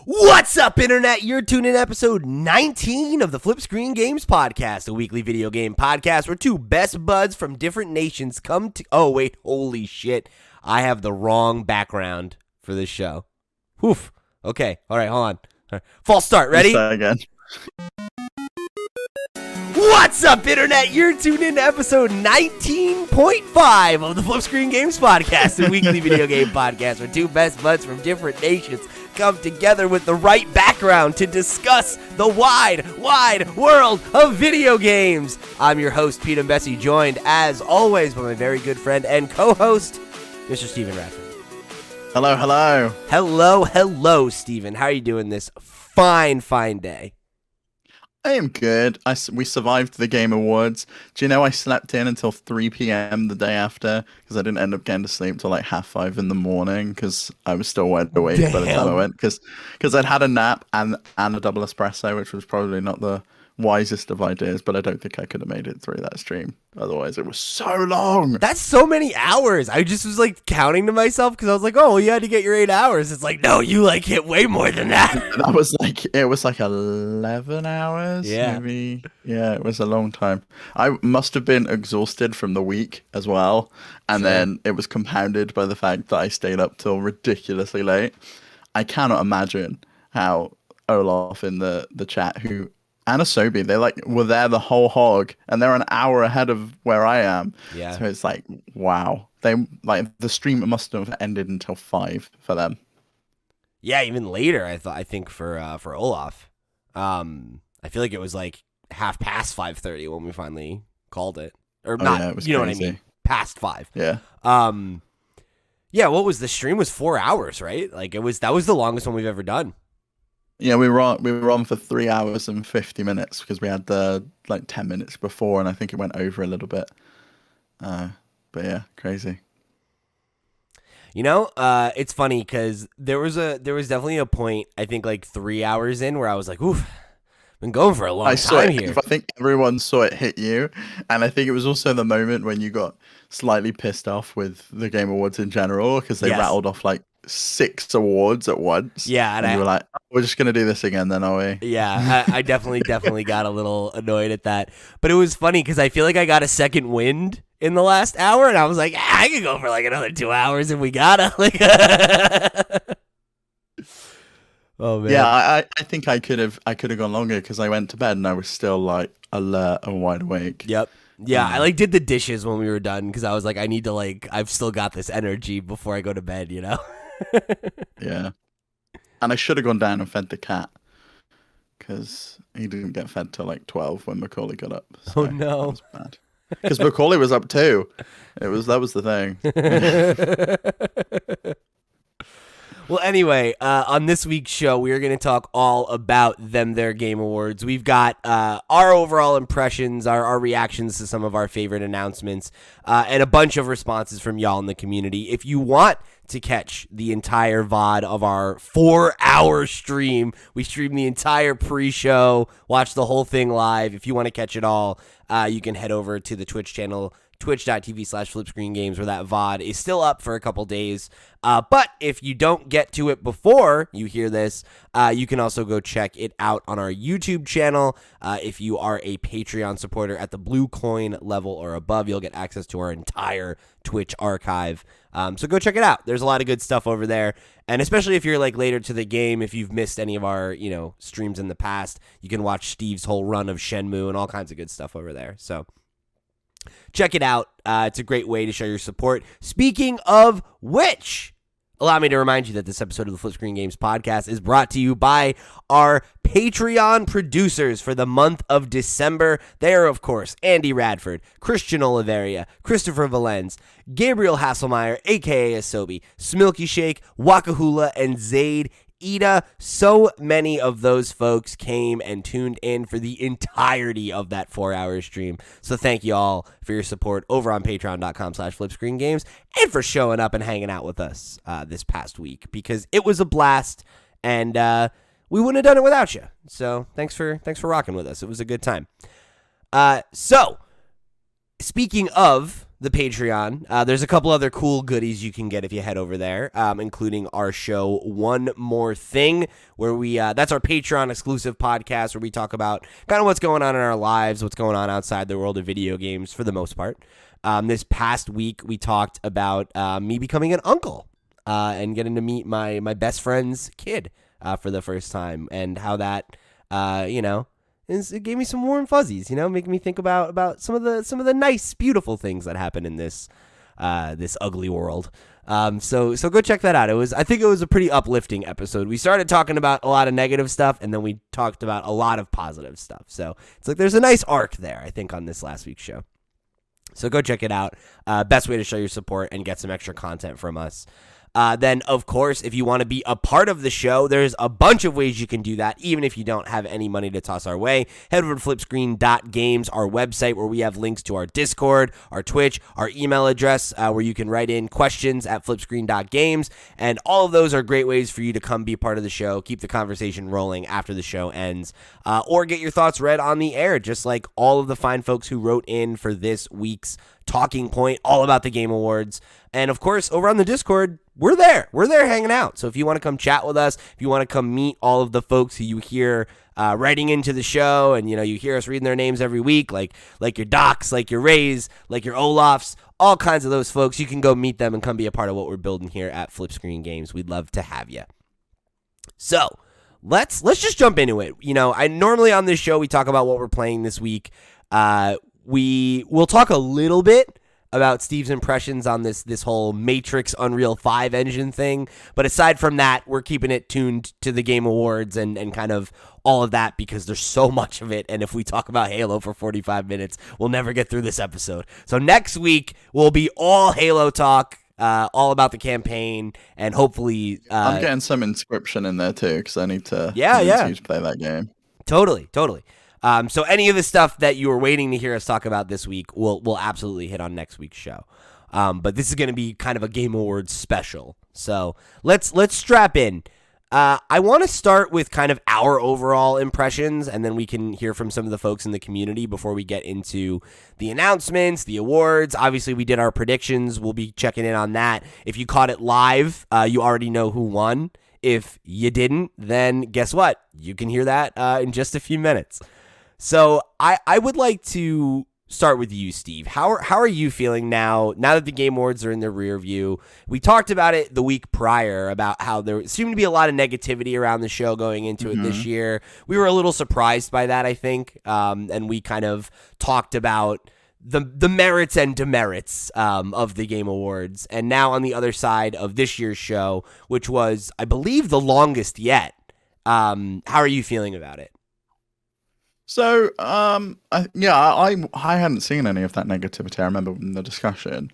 What's up, Internet? You're tuning in to episode 19 of the FlipScreen Games Podcast, a weekly video game podcast where two best buds from different nations come to... Oh, wait, holy shit. I have the wrong background for this show. Woof. Okay, all right, hold on. All right. False start, ready? Start again. What's up, Internet? You're tuned in to episode 19.5 of the FlipScreen Games Podcast, a weekly video game podcast where two best buds from different nations come together with the right background to discuss the wide world of video games. I'm your host, Pete and Bessie, joined, as always, by my very good friend and co-host, Mr. Steven Radford. Hello, Steven. How are you doing this fine day? I am good. We survived the Game Awards. Do you know I slept in until 3 p.m. the day after because I didn't end up getting to sleep till like 5:30 in the morning because I was still wide awake by the time I went because I'd had a nap and a double espresso, which was probably not the wisest of ideas, but I don't think I could have made it through that stream. Otherwise, it was so long. That's so many hours. I just was like counting to myself because I was like, oh, well, you had to get your 8 hours. It's like, no, you like hit way more than that. It was like 11 hours. Yeah. Maybe. Yeah, it was a long time. I must have been exhausted from the week as well. And then it was compounded by the fact that I stayed up till ridiculously late. I cannot imagine how Olaf in the chat and Asobi, they were there the whole hog, and they're an hour ahead of where I am. Yeah. So it's like, wow. They the stream must have ended until 5 for them. Yeah, even later. I think for Olaf, I feel like it was like 5:30 when we finally called it, or not. Yeah, it was you know crazy. what I mean? Past 5. Yeah. Yeah. What was the stream? Was 4 hours, right? Like that was the longest one we've ever done. Yeah, we were on for 3 hours and 50 minutes because we had the 10 minutes before, and I think it went over a little bit. But yeah, crazy. You know, it's funny because there was definitely a point, I think 3 hours in, where I was like, oof, been going for a long time here. I think everyone saw it hit you, and I think it was also the moment when you got slightly pissed off with the Game Awards in general because they rattled off 6 awards at once. Yeah, and you were like, oh, we're just gonna do this again, then, are we? Yeah, I definitely got a little annoyed at that, but it was funny because I feel like I got a second wind in the last hour, and I was like, I could go for another 2 hours if we gotta. Oh man. Yeah, I think I could have gone longer because I went to bed and I was still alert and wide awake. Yep. Yeah, I did the dishes when we were done because I was like, I need to I've still got this energy before I go to bed, you know? Yeah. And I should have gone down and fed the cat because he didn't get fed till 12 when Macaulay got up. So oh no. That was bad. Because Macaulay was up too. That was the thing. Well, anyway, on this week's show, we are going to talk all about their Game Awards. We've got our overall impressions, our reactions to some of our favorite announcements, and a bunch of responses from y'all in the community. If you want to catch the entire VOD of our 4-hour stream, we stream the entire pre-show, watch the whole thing live. If you want to catch it all, you can head over to the Twitch channel, twitch.tv/FlipScreenGames, where that VOD is still up for a couple days. But if you don't get to it before you hear this, you can also go check it out on our YouTube channel. If you are a Patreon supporter at the blue coin level or above, you'll get access to our entire Twitch archive. So go check it out. There's a lot of good stuff over there. And especially if you're later to the game, if you've missed any of our, streams in the past, you can watch Steve's whole run of Shenmue and all kinds of good stuff over there. So check it out. It's a great way to show your support. Speaking of which, allow me to remind you that this episode of the FlipScreen Games Podcast is brought to you by our Patreon producers for the month of December. They are, of course, Andy Radford, Christian Oliveria, Christopher Valenz, Gabriel Hasselmeyer, a.k.a. Asobi, Smilky Shake, Wakahula, and Zaid Ida. So many of those folks came and tuned in for the entirety of that 4-hour stream. So thank you all for your support over on patreon.com/FlipScreenGames and for showing up and hanging out with us this past week, because it was a blast and we wouldn't have done it without you. So thanks for rocking with us. It was a good time. So speaking of the Patreon. There's a couple other cool goodies you can get if you head over there, including our show One More Thing, where that's our Patreon exclusive podcast where we talk about kind of what's going on in our lives, what's going on outside the world of video games for the most part. This past week, we talked about me becoming an uncle and getting to meet my best friend's kid for the first time, and how that, it gave me some warm fuzzies, making me think about some of the nice, beautiful things that happen in this ugly world. So go check that out. I think it was a pretty uplifting episode. We started talking about a lot of negative stuff, and then we talked about a lot of positive stuff. So it's like there's a nice arc there, I think, on this last week's show. So go check it out. Best way to show your support and get some extra content from us. Then, of course, if you want to be a part of the show, there's a bunch of ways you can do that, even if you don't have any money to toss our way. Head over to FlipScreen.games, our website, where we have links to our Discord, our Twitch, our email address, where you can write in questions at FlipScreen.games, and all of those are great ways for you to come be a part of the show, keep the conversation rolling after the show ends, or get your thoughts read on the air, just like all of the fine folks who wrote in for this week's talking point all about the Game Awards. And of course, over on the Discord, we're there hanging out. So if you want to come chat with us, if you want to come meet all of the folks who you hear writing into the show, and you hear us reading their names every week, like your Docs, like your Rays, like your Olafs, all kinds of those folks, you can go meet them and come be a part of what we're building here at FlipScreen Games. We'd love to have you. So let's just jump into it. I normally on this show we talk about what we're playing this week. We'll talk a little bit about Steve's impressions on this whole Matrix Unreal 5 engine thing. But aside from that, we're keeping it tuned to the Game Awards and kind of all of that, because there's so much of it. And if we talk about Halo for 45 minutes, we'll never get through this episode. So next week will be all Halo talk, all about the campaign, and hopefully... I'm getting some Inscription in there too, because I need to play that game. Totally. So any of the stuff that you were waiting to hear us talk about this week, we'll absolutely hit on next week's show. But this is going to be kind of a Game Awards special. So let's strap in. I want to start with kind of our overall impressions, and then we can hear from some of the folks in the community before we get into the announcements, the awards. Obviously, we did our predictions. We'll be checking in on that. If you caught it live, you already know who won. If you didn't, then guess what? You can hear that in just a few minutes. So I would like to start with you, Steve. How are you feeling now that the Game Awards are in the rear view? We talked about it the week prior about how there seemed to be a lot of negativity around the show going into it this year. We were a little surprised by that, I think, and we kind of talked about the merits and demerits of the Game Awards. And now on the other side of this year's show, which was, I believe, the longest yet, how are you feeling about it? So, I hadn't seen any of that negativity. I remember in the discussion,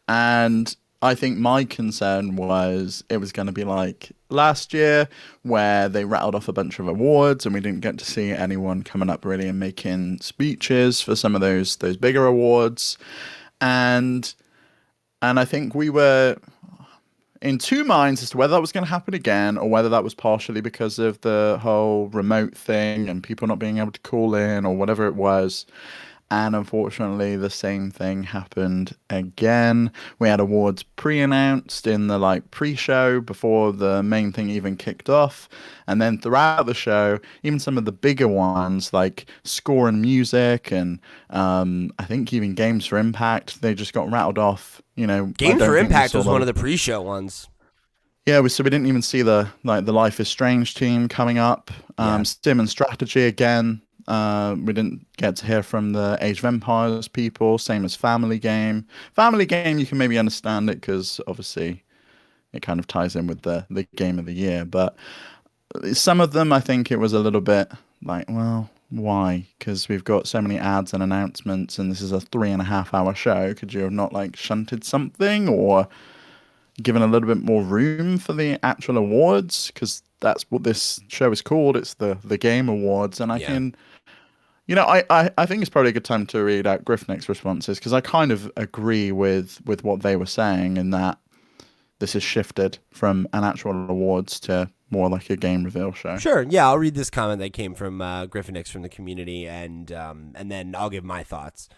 and I think my concern was it was going to be like last year, where they rattled off a bunch of awards, and we didn't get to see anyone coming up really and making speeches for some of those bigger awards, and I think we were in two minds as to whether that was going to happen again, or whether that was partially because of the whole remote thing and people not being able to call in or whatever it was. And unfortunately, the same thing happened again. We had awards pre-announced in the pre-show before the main thing even kicked off. And then throughout the show, even some of the bigger ones like score and music and I think even Games for Impact, they just got rattled off. Games for Impact was one of the pre-show ones. Yeah, so we didn't even see the Life is Strange team coming up. Sim and Strategy again. We didn't get to hear from the Age of Empires people, same as Family Game. Family Game, you can maybe understand it because obviously it kind of ties in with the game of the year. But some of them, I think it was a little bit like, well, why? Because we've got so many ads and announcements, and this is a 3.5-hour show. Could you have not shunted something or given a little bit more room for the actual awards? Because that's what this show is called. It's the Game Awards, and I think it's probably a good time to read out Griffinick's responses, because I kind of agree with what they were saying in that this has shifted from an actual awards to more like a game reveal show. Sure, yeah, I'll read this comment that came from Griffinick's from the community, and then I'll give my thoughts.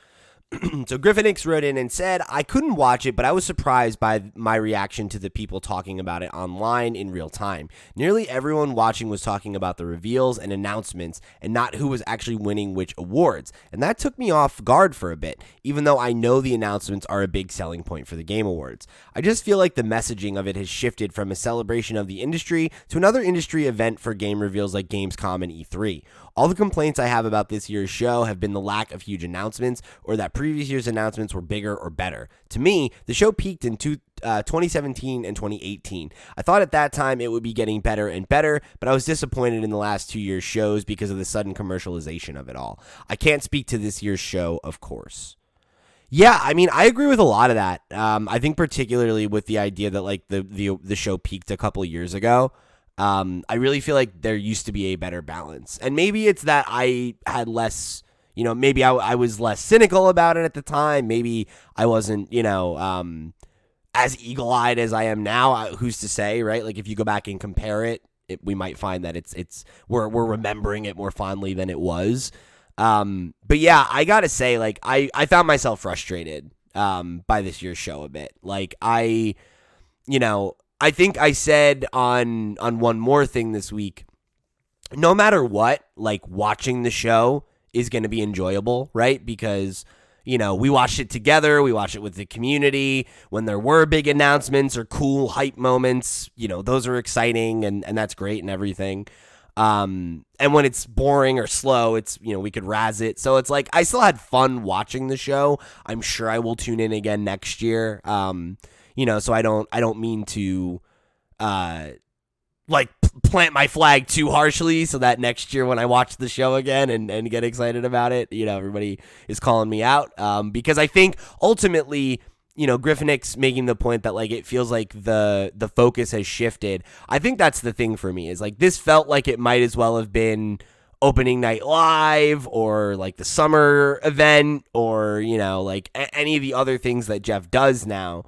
So Griffinix wrote in and said, I couldn't watch it, but I was surprised by my reaction to the people talking about it online in real time. Nearly everyone watching was talking about the reveals and announcements and not who was actually winning which awards. And that took me off guard for a bit, even though I know the announcements are a big selling point for the Game Awards. I just feel like the messaging of it has shifted from a celebration of the industry to another industry event for game reveals like Gamescom and E3. All the complaints I have about this year's show have been the lack of huge announcements or that previous year's announcements were bigger or better. To me, the show peaked in 2017 and 2018. I thought at that time it would be getting better and better, but I was disappointed in the last 2 years' shows because of the sudden commercialization of it all. I can't speak to this year's show, of course. Yeah, I mean, I agree with a lot of that. I think particularly with the idea that like the show peaked a couple years ago. I really feel like there used to be a better balance, and maybe it's that I had less, maybe I was less cynical about it at the time. Maybe I wasn't, as eagle-eyed as I am now. Who's to say, right? Like if you go back and compare it, we might find that we're remembering it more fondly than it was. But yeah, I gotta say, like I found myself frustrated, by this year's show a bit. Like I think I said on one more thing this week, no matter what, like watching the show is going to be enjoyable, right? Because, we watched it together. We watched it with the community. When there were big announcements or cool hype moments, those are exciting and that's great and everything. And when it's boring or slow, it's, we could razz it. So it's like, I still had fun watching the show. I'm sure I will tune in again next year. So I don't mean to, plant my flag too harshly so that next year when I watch the show again and get excited about it, everybody is calling me out. Because I think ultimately, Griffinix making the point that like, it feels like the focus has shifted. I think that's the thing for me is like, this felt like it might as well have been opening night live or like the summer event or, like any of the other things that Jeff does now.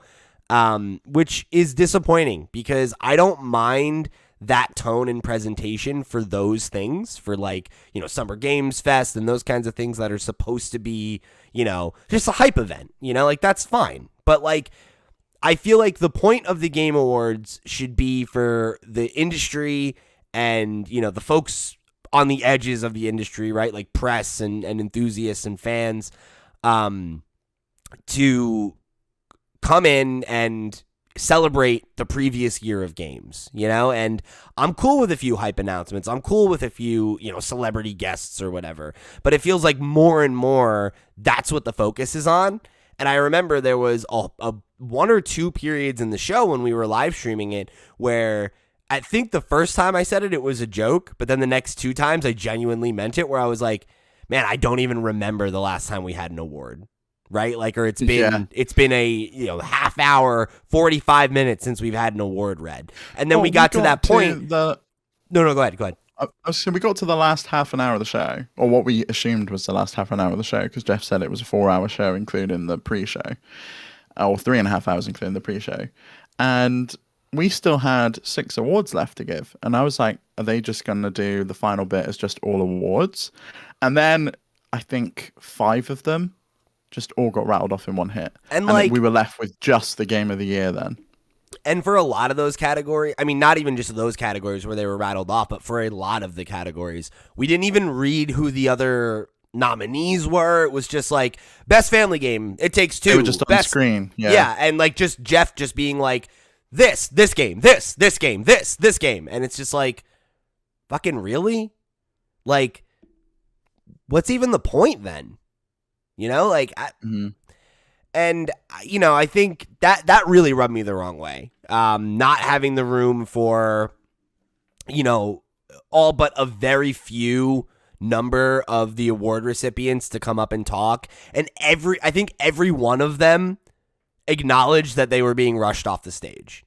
Which is disappointing because I don't mind that tone and presentation for those things, for like, Summer Games Fest and those kinds of things that are supposed to be, just a hype event, like that's fine. But like, I feel like the point of the Game Awards should be for the industry and, the folks on the edges of the industry, right? Like press and enthusiasts and fans, to come in and celebrate the previous year of games, and I'm cool with a few hype announcements. I'm cool with a few, celebrity guests or whatever, but it feels like more and more that's what the focus is on. And I remember there was a one or two periods in the show when we were live streaming it where I think the first time I said it was a joke, but then the next two times I genuinely meant it, where I was like, man, I don't even remember the last time we had an award. Right? Like, or it's been a, half hour, 45 minutes since we've had an award read. And then we got to that point. No, go ahead. So we got to the last half an hour of the show, or what we assumed was the last half an hour of the show, because Jeff said it was a 4-hour show, including the pre-show, or 3.5 hours, including the pre-show. And we still had 6 awards left to give. And I was like, are they just going to do the final bit as just all awards? And then I think 5 of them just all got rattled off in one hit. And like, we were left with just the game of the year then. And for a lot of those categories, I mean, not even just those categories where they were rattled off, but for a lot of the categories, we didn't even read who the other nominees were. It was just like, best family game, It Takes Two. They were just on screen. Yeah, and like just Jeff just being like, this game, this game, this game. And it's just like, fucking really? Like, what's even the point then? And, I think that really rubbed me the wrong way. Not having the room for, all but a very few number of the award recipients to come up and talk. And I think every one of them acknowledged that they were being rushed off the stage.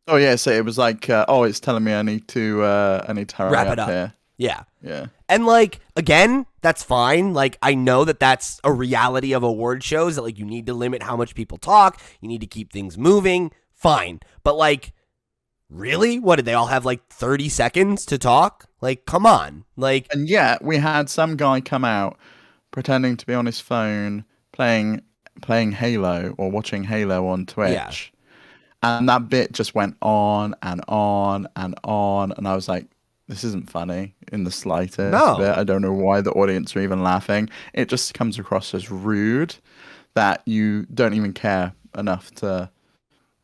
Oh, yeah. So it was like, it's telling me I need to hurry wrap it up here. Yeah. Yeah. And like, again, that's fine. Like, I know that that's a reality of award shows, that like you need to limit how much people talk. You need to keep things moving. Fine. But like, really? What, did they all have like 30 seconds to talk? Like, come on. Like, and yeah, we had some guy come out pretending to be on his phone, playing Halo or watching Halo on Yeah. Twitch, and that bit just went on and on and on, and I was like, this isn't funny in the slightest bit. No. I don't know why the audience are even laughing. It just comes across as rude that you don't even care enough to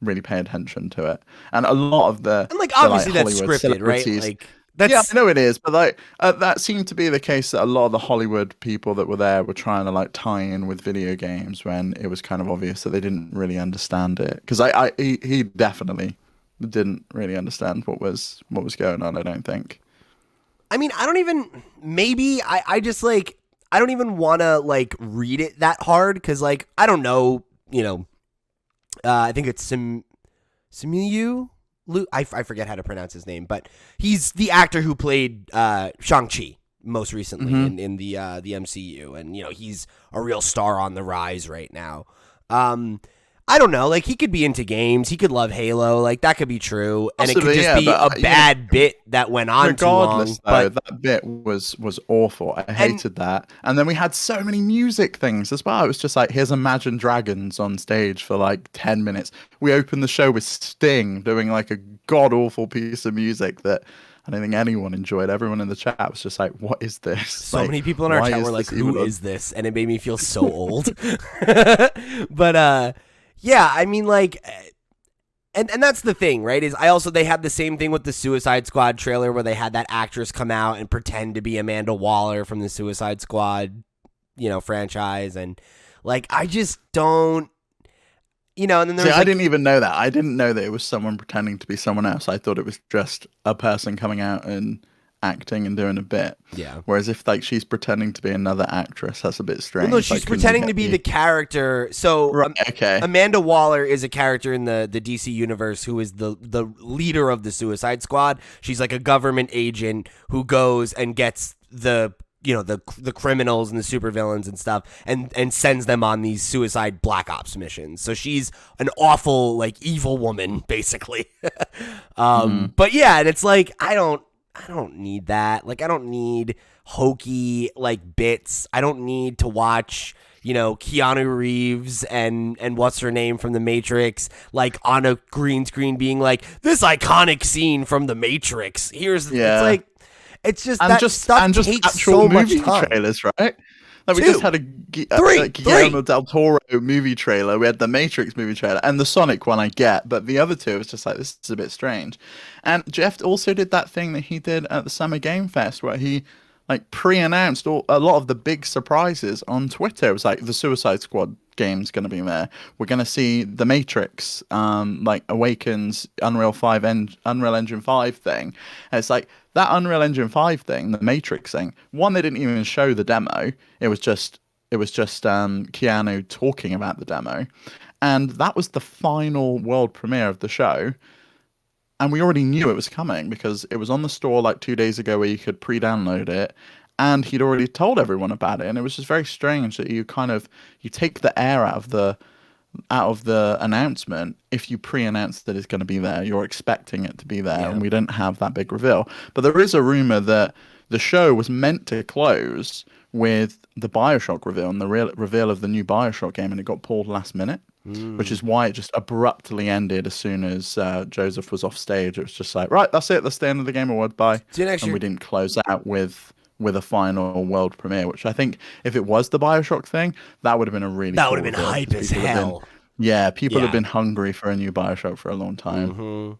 really pay attention to it. And a lot of And like the like obviously that's Hollywood scripted, right? celebrities, Like yeah, that's I know it is, but like that seemed to be the case that a lot of the Hollywood people that were there were trying to like tie in with video games when it was kind of obvious that they didn't really understand it. Because he definitely didn't really understand what was going on. I don't think. I mean, I don't even maybe I just like I don't even want to like read it that hard cuz like I don't know, I think it's Simu I forget how to pronounce his name, but he's the actor who played Shang-Chi most recently in the MCU, and he's a real star on the rise right now. I don't know, like he could be into games, he could love Halo, like that could be true, and it could Possibly, just yeah, be a but bad bit that went on too long. regardless, though, But that bit was awful. I hated that. And then we had so many music things as well. It was just like, here's Imagine Dragons on stage for like 10 minutes. We opened the show with Sting doing like a god awful piece of music that I don't think anyone enjoyed. Everyone in the chat was just like, what is this? so Like, many people in our why chat is were like, this "Who even on-" is this?" And it made me feel so old. But yeah, I mean, like, and that's the thing, right? Is they had the same thing with the Suicide Squad trailer where they had that actress come out and pretend to be Amanda Waller from the Suicide Squad, franchise, and like I just don't, and then there See, was I didn't even know that. I didn't know that it was someone pretending to be someone else. I thought it was just a person coming out and acting and doing a bit. yeah. Whereas if like she's pretending to be another actress, that's a bit strange. Well, no, she's Like, couldn't you pretending get to be the character. So Right, okay. Amanda Waller is a character in the DC universe who is the leader of the Suicide Squad. She's like a government agent who goes and gets the criminals and the supervillains and stuff and sends them on these suicide black ops missions. So she's an awful like evil woman basically. But yeah, and it's like I don't need that. Like I don't need hokey like bits. I don't need to watch Keanu Reeves and what's her name from The Matrix, like on a green screen being like, this iconic scene from The Matrix. It's like, it's just that stuff takes actual so much movie time. trailers, right? Like we Two. just had a Three. Guillermo del Toro movie trailer. We had the Matrix movie trailer and the Sonic one I get, but the other two it was just like, this is a bit strange. And Jeff also did that thing that he did at the Summer Game Fest where he like pre-announced a lot of the big surprises on Twitter. It was like the Suicide Squad game's going to be there. We're going to see the Matrix, like Awakens, Unreal Engine 5 thing. And it's like that Unreal Engine 5 thing, the Matrix thing. One, they didn't even show the demo. It was just Keanu talking about the demo, and that was the final world premiere of the show. And we already knew it was coming because it was on the store like 2 days ago where you could pre-download it, and he'd already told everyone about it. And it was just very strange that you take the air out of the announcement if you pre-announce that it's going to be there. You're expecting it to be there, and we didn't have that big reveal. But there is a rumor that the show was meant to close with the BioShock reveal and the reveal of the new BioShock game, and it got pulled last minute. Which is why it just abruptly ended as soon as Joseph was off stage. It was just like, right, that's it. That's the end of the Game Award. Bye. And we didn't close out with a final world premiere, which I think if it was the BioShock thing, that would have been a really that cool would have been reveal, hype because as hell. People have been hungry for a new BioShock for a long time.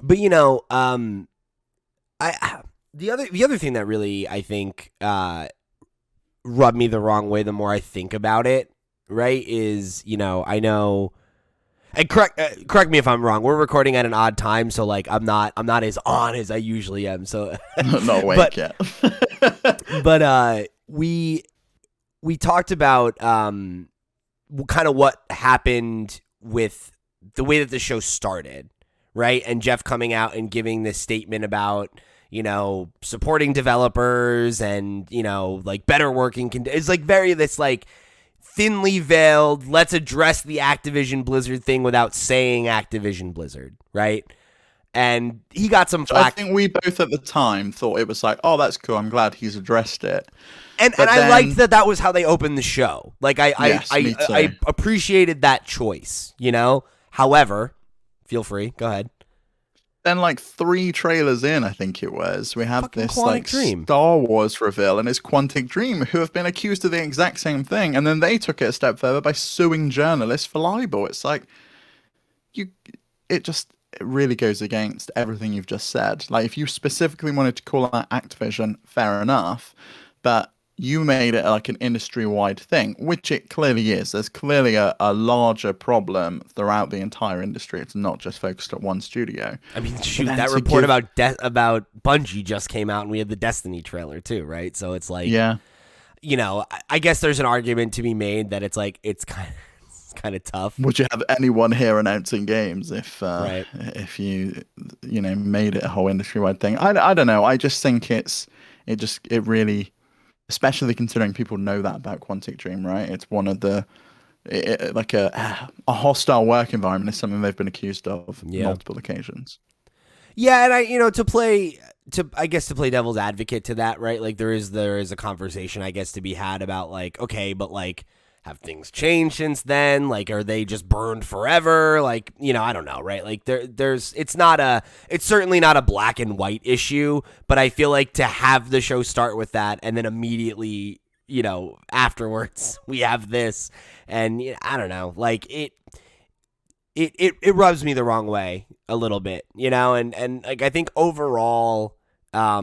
But the other thing that really I think rubbed me the wrong way the more I think about it, right, is I know, and correct me if I'm wrong, we're recording at an odd time, so like I'm not as on as I usually am, so not awake yet. But we talked about kind of what happened with the way that the show started, right? And Jeff coming out and giving this statement about supporting developers and like better working it's like very this like thinly veiled, let's address the Activision Blizzard thing without saying Activision Blizzard, right? And he got some So I flack. think we both at the time thought it was like, oh, that's cool. I'm glad he's addressed it. And But I then- liked that was how they opened the show. Like Yes, me too. I appreciated that choice, you know? However, feel free, go ahead. Then like 3 trailers in, I think it was, we have Fucking this Quantic like Dream. Star Wars reveal, and it's Quantic Dream who have been accused of the exact same thing, and then they took it a step further by suing journalists for libel. It's like it really goes against everything you've just said. Like if you specifically wanted to call out Activision, fair enough, but you made it like an industry-wide thing, which it clearly is. There's clearly a larger problem throughout the entire industry. It's not just focused at one studio. I mean, shoot, then that to report give- about Bungie just came out, and we had the Destiny trailer too, right? So it's like, Yeah. you know, I guess there's an argument to be made that it's like it's kind of tough. Would you have anyone here announcing games if Right. if you made it a whole industry-wide thing? I don't know. I just think it really, especially considering people know that about Quantic Dream, right? It's one of the like a hostile work environment is something they've been accused of on multiple occasions. Yeah, and to play devil's advocate to that, right? Like there is a conversation I guess to be had about like, okay, but like have things changed since then? Like are they just burned forever? Like, I don't know, right? Like it's certainly not a black and white issue, but I feel like to have the show start with that and then immediately, afterwards we have this, and I don't know, like it rubs me the wrong way a little bit, and like I think overall, I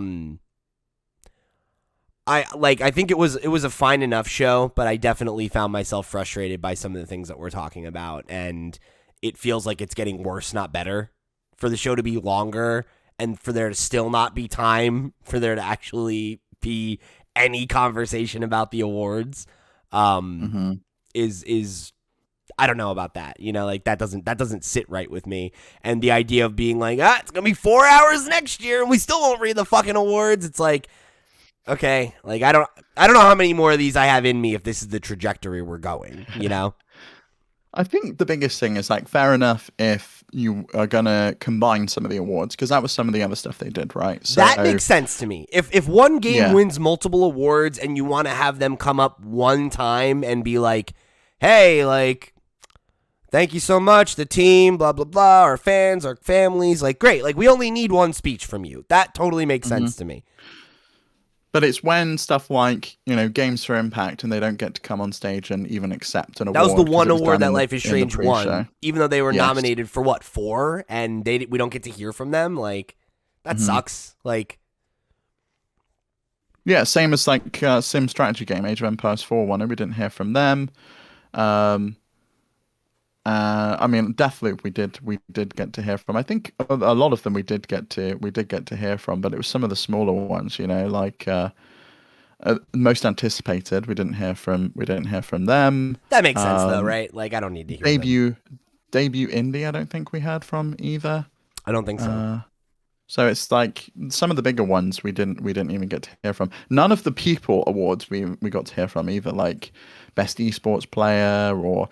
think it was a fine enough show, but I definitely found myself frustrated by some of the things that we're talking about, and it feels like it's getting worse, not better, for the show to be longer and for there to still not be time for there to actually be any conversation about the awards. Is I don't know about that. Like that doesn't sit right with me. And the idea of being like, it's gonna be 4 hours next year and we still won't read the fucking awards. It's like, okay, like I don't know how many more of these I have in me if this is the trajectory we're going, I think the biggest thing is like, fair enough if you are gonna combine some of the awards, because that was some of the other stuff they did, right? So that makes sense to me. If one game wins multiple awards and you want to have them come up one time and be like, hey, like, thank you so much, the team, blah, blah, blah, our fans, our families, like, great. Like, we only need one speech from you. That totally makes sense to me. But it's when stuff like, Games for Impact, and they don't get to come on stage and even accept an award. That was the one 'cause it award done that Life is in the Strange pre-show. won, even though they were Yes. nominated for, 4? And we don't get to hear from them? Like, that sucks. Like... Yeah, same as like Sim strategy game, Age of Empires 4 won it. We didn't hear from them. I mean, definitely we did get to hear from. I think a lot of them we did get to hear from, but it was some of the smaller ones, like most anticipated. We didn't hear from them. That makes sense though, right? Like I don't need to hear debut indie. I don't think we heard from either. I don't think so. So it's like some of the bigger ones we didn't even get to hear from. None of the People Awards we got to hear from either, like best esports player or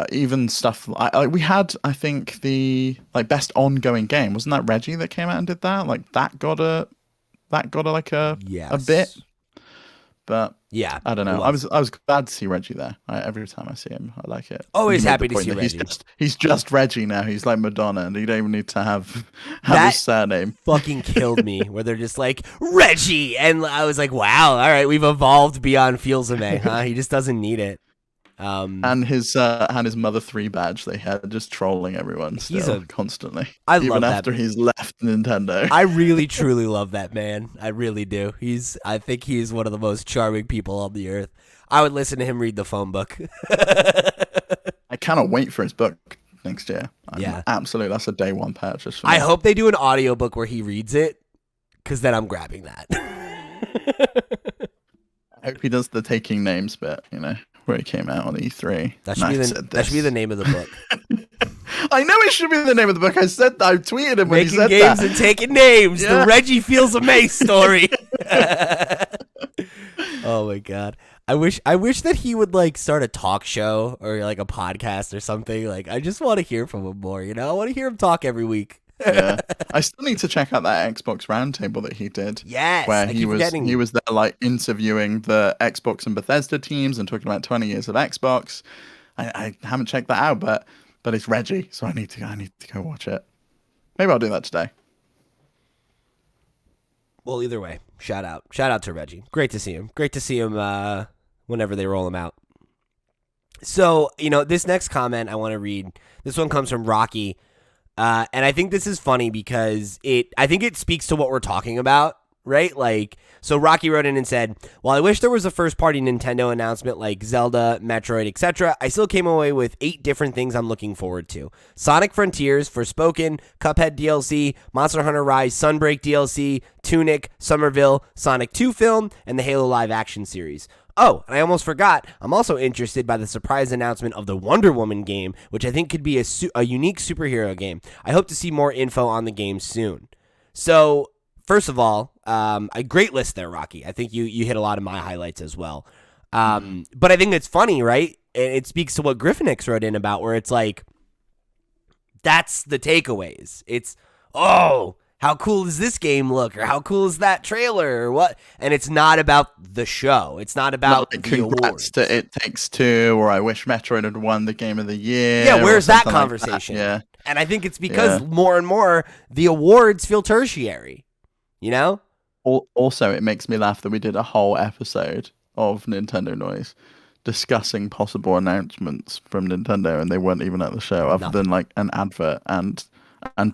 even stuff like we had, I think, the like best ongoing game. Wasn't that Reggie that came out and did that? Like that got a bit. But yeah, I don't know. I was glad to see Reggie there. Every time I see him, I like it. Always happy to see Reggie. He's just Reggie now. He's like Madonna, and you don't even need to have his surname. Fucking killed me. Where they're just like Reggie, and I was like, wow, all right, we've evolved beyond Fieldsame, huh? He just doesn't need it. And his Mother 3 badge they had, just trolling everyone constantly. I even love after that. He's left Nintendo. I really truly love that man. I really do. I think he's one of the most charming people on the earth. I would listen to him read the phone book. I cannot wait for his book next year. Absolutely, that's a day one purchase for me. I hope they do an audiobook where he reads it, because then I'm grabbing that. I hope he does the taking names bit, where he came out on E3. That should be the name of the book. I know it should be the name of the book. I tweeted him when he said that. Making games and taking names. Yeah. The Reggie Fields-May story. Oh my god. I wish that he would like start a talk show or like a podcast or something. Like I just want to hear from him more, you know? I want to hear him talk every week. Yeah, I still need to check out that Xbox roundtable that he did. Yes, Where I he keep was forgetting. he was there like interviewing the Xbox and Bethesda teams and talking about 20 years of Xbox. I haven't checked that out, but it's Reggie, so I need to go watch it. Maybe I'll do that today. Well, either way, shout out to Reggie. Great to see him. Great to see him whenever they roll him out. So, this next comment I want to read. This one comes from Rocky. And I think this is funny because I think it speaks to what we're talking about, right? Like, so Rocky wrote in and said, "While I wish there was a first-party Nintendo announcement like Zelda, Metroid, etc., I still came away with 8 different things I'm looking forward to. Sonic Frontiers, Forspoken, Cuphead DLC, Monster Hunter Rise, Sunbreak DLC, Tunic, Somerville, Sonic 2 film, and the Halo live-action series. Oh, and I almost forgot, I'm also interested by the surprise announcement of the Wonder Woman game, which I think could be a unique superhero game. I hope to see more info on the game soon." So, first of all, a great list there, Rocky. I think you hit a lot of my highlights as well. But I think it's funny, right? It speaks to what Griffinix wrote in about, where it's like, that's the takeaways. It's, oh, how cool does this game look? Or how cool is that trailer? Or what? And it's not about the show. It's not about Like, the congrats awards. to It Takes Two, or I wish Metroid had won the Game of the Year. Yeah, or where's that something like conversation? Yeah. And I think it's because more and more the awards feel tertiary, you know? Also, it makes me laugh that we did a whole episode of Nintendo Noise discussing possible announcements from Nintendo, and they weren't even at the show, other Nothing. than like an advert and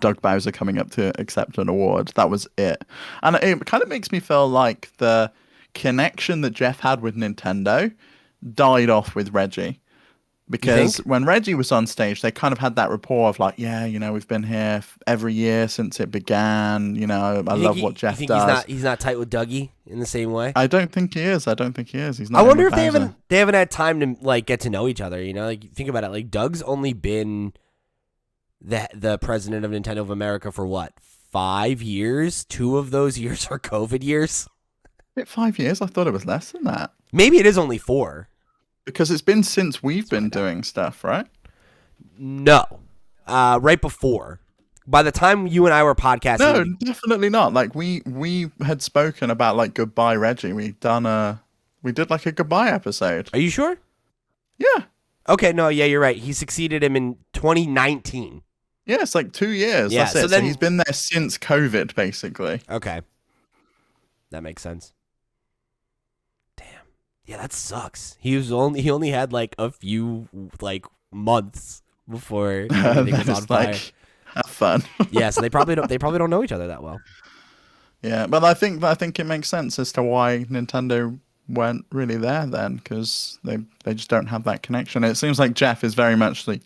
Doug Bowser coming up to accept an award. That was it. And it kind of makes me feel like the connection that Jeff had with Nintendo died off with Reggie. Because when Reggie was on stage, they kind of had that rapport of like, yeah, we've been here every year since it began. I love what Jeff does. He's not tight with Dougie in the same way? I don't think he is. He's not. I wonder if Bowser. they haven't had time to like get to know each other. Like think about it. Like Doug's only been the president of Nintendo of America for what, 5 years? 2 of those years are COVID years. Is it 5 years? I thought it was less than that. Maybe it is only 4. Because it's been since we've been doing stuff, right? No, right before. By the time you and I were podcasting, No, definitely not. Like we had spoken about like Goodbye Reggie. We did like a goodbye episode. Are you sure? Yeah. Okay, no, yeah, you're right. He succeeded him in 2019. Yeah, it's like 2 years. Yeah, That's so it. then- So he's been there since COVID, basically. Okay, that makes sense. Damn, yeah, that sucks. He only had like a few like months before everything was on fire. Like, have fun. Yeah, so they probably don't know each other that well. Yeah, but I think it makes sense as to why Nintendo weren't really there then, because they just don't have that connection. It seems like Jeff is very much like,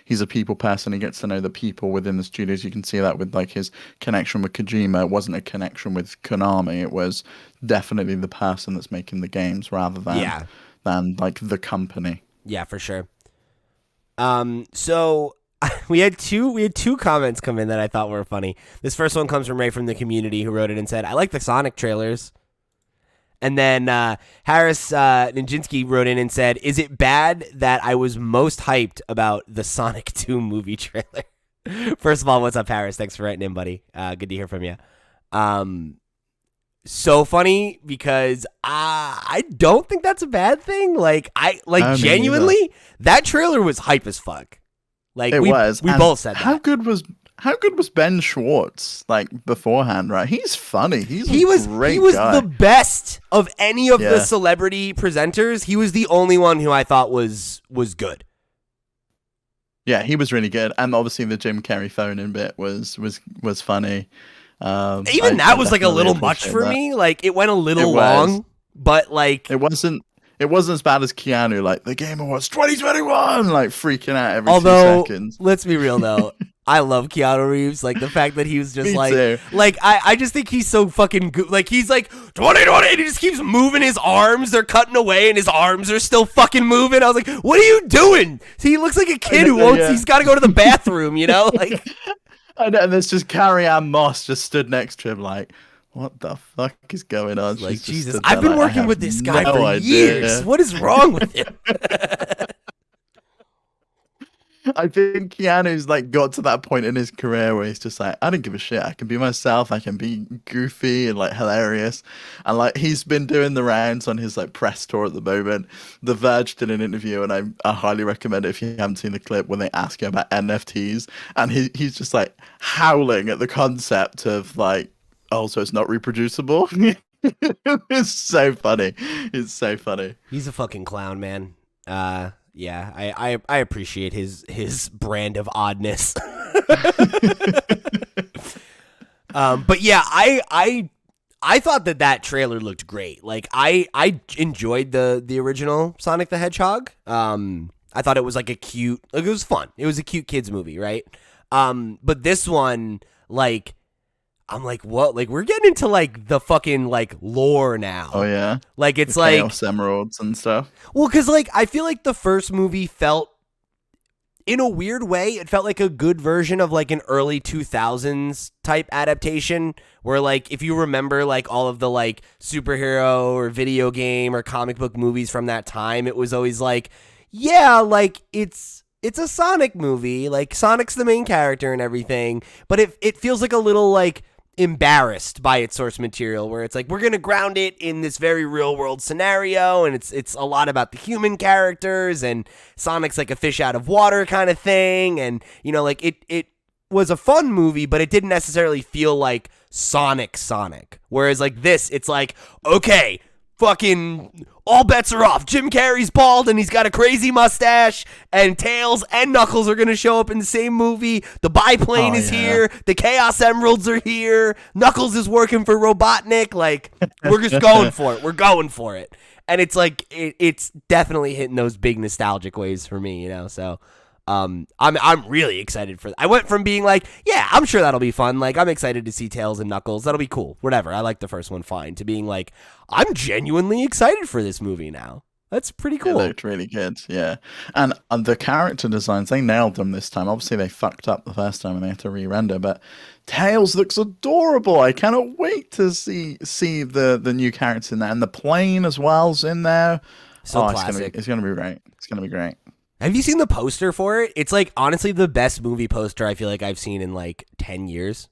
he's a people person. He gets to know the people within the studios. You can see that with like his connection with Kojima. It wasn't a connection with Konami. It was definitely the person that's making the games rather than like the company. Yeah, for sure. So we had two comments come in that I thought were funny. This first one comes from Ray from the community, who wrote it and said, "I like the Sonic trailers." And then Harris Nijinsky wrote in and said, "Is it bad that I was most hyped about the Sonic 2 movie trailer?" First of all, what's up, Harris? Thanks for writing in, buddy. Good to hear from you. So funny because I don't think that's a bad thing. Like genuinely, that trailer was hype as fuck. Like we both said that. How good was Ben Schwartz like beforehand? Right, he's funny. He was guy. The best of any of the celebrity presenters. He was the only one who I thought was good. Yeah, he was really good, and obviously the Jim Carrey phone-in bit was funny. Even that was like a little much for me. Like it went a little long, but like it wasn't as bad as Keanu, like the Game Awards 2021, like freaking out every 2 seconds. Let's be real though. I love Keanu Reeves. Like the fact that he was just Me too. like I just think he's so fucking good. Like he's like 2020 and he just keeps moving his arms. They're cutting away and his arms are still fucking moving. I was like, what are you doing? He looks like a kid who wants, he's got to go to the bathroom, Like. And there's just Carrie Ann Moss just stood next to him like, what the fuck is going on? Like, She's just Jesus, stood I've there been like, I working have with this guy no for years. idea. What is wrong with him? I think Keanu's like got to that point in his career where he's just like, I don't give a shit. I can be myself. I can be goofy and like hilarious. And like he's been doing the rounds on his like press tour at the moment. The Verge did an interview, and I highly recommend it if you haven't seen the clip when they ask him about NFTs, and he's just like howling at the concept of like, oh, so it's not reproducible. It's so funny. It's so funny. He's a fucking clown, man. Yeah, I appreciate his brand of oddness. But yeah, I thought that trailer looked great. Like I enjoyed the original Sonic the Hedgehog. I thought it was like it was fun. It was a cute kids movie, right? But this one, like, I'm like, what? Like, we're getting into like the fucking like lore now. Oh yeah, Like it's the like Chaos Emeralds and stuff. well, because like I feel like the first movie felt, in a weird way, it felt like a good version of like an early 2000s type adaptation where like if you remember like all of the like superhero or video game or comic book movies from that time, it was always like, yeah, like it's a Sonic movie, like Sonic's the main character and everything, but it feels like a little like embarrassed by its source material, where it's like we're gonna ground it in this very real world scenario, and it's a lot about the human characters, and Sonic's like a fish out of water kind of thing, and you know, like it was a fun movie, but it didn't necessarily feel like Sonic. Whereas like this, it's like, okay, fucking all bets are off. Jim Carrey's bald and he's got a crazy mustache, and Tails and Knuckles are going to show up in the same movie. The biplane is here. The Chaos Emeralds are here. Knuckles is working for Robotnik. Like, we're just going for it. We're going for it. And it's like, it's definitely hitting those big nostalgic ways for me, you know? So, I'm really excited for that. I went from being like, yeah, I'm sure that'll be fun. Like, I'm excited to see Tails and Knuckles. That'll be cool. Whatever. I like the first one fine. To being like, I'm genuinely excited for this movie now. That's pretty cool. It looked really good, yeah. And the character designs, they nailed them this time. Obviously, they fucked up the first time and they had to re-render, but Tails looks adorable. I cannot wait to see the new characters in there, and the plane as well's in there. So classic. It's gonna be great. It's gonna be great. Have you seen the poster for it? It's like honestly the best movie poster I feel like I've seen in like 10 years.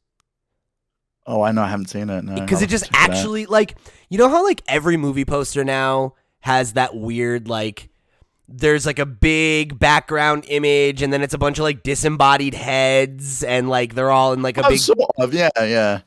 Oh, I know. I haven't seen it. No, Because it just actually, like, you know how like every movie poster now has that weird, like, there's like a big background image and then it's a bunch of like disembodied heads and like they're all in like a big, sort of, yeah.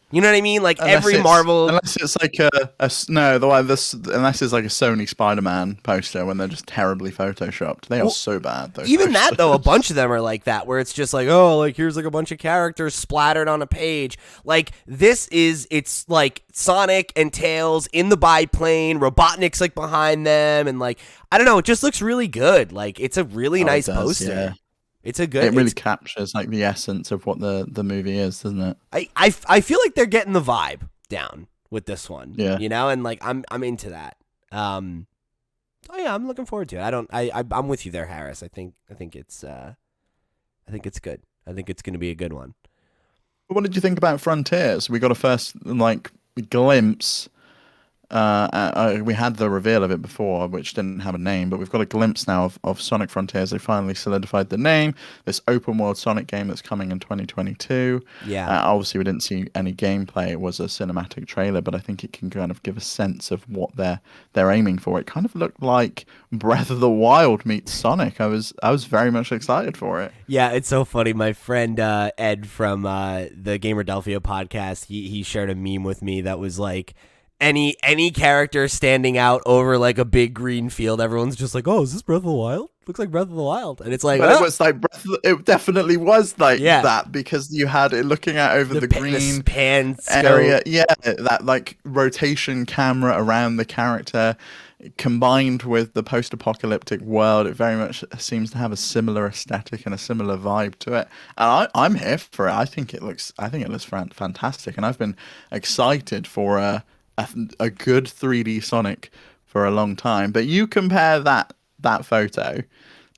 you know what I mean? Like Unless every Marvel, unless it's like unless it's like a Sony Spider-Man poster when they're just terribly photoshopped. They are so bad. Those even posters. that though, a bunch of them are like that, where it's just like, oh, like here's like a bunch of characters splattered on a page. Like it's like Sonic and Tails in the biplane, Robotnik's like behind them, and like I don't know, it just looks really good. Like it's a really nice poster. Yeah. It's a good. It really captures like the essence of what the movie is, doesn't it? I feel like they're getting the vibe down with this one. Yeah. You know, and like I'm into that. Oh yeah, I'm looking forward to it. I'm with you there, Harris. I think it's good. I think it's going to be a good one. What did you think about Frontiers? We got a first like glimpse. We had the reveal of it before, which didn't have a name, but we've got a glimpse now of Sonic Frontiers. They finally solidified the name. This open world Sonic game that's coming in 2022. Yeah. Obviously, we didn't see any gameplay. It was a cinematic trailer, but I think it can kind of give a sense of what they're aiming for. It kind of looked like Breath of the Wild meets Sonic. I was very much excited for it. Yeah, it's so funny. My friend Ed from the Gamerdelphia podcast, he shared a meme with me that was like, any character standing out over like a big green field, everyone's just like, oh, is this Breath of the Wild? Looks like Breath of the Wild. And it's like, but it was like it definitely was like that, because you had it looking out over the green pan area. Yeah, that like rotation camera around the character combined with the post-apocalyptic world. It very much seems to have a similar aesthetic and a similar vibe to it. And I'm here for it. I think it looks fantastic, and I've been excited for a good 3D Sonic for a long time. But you compare that photo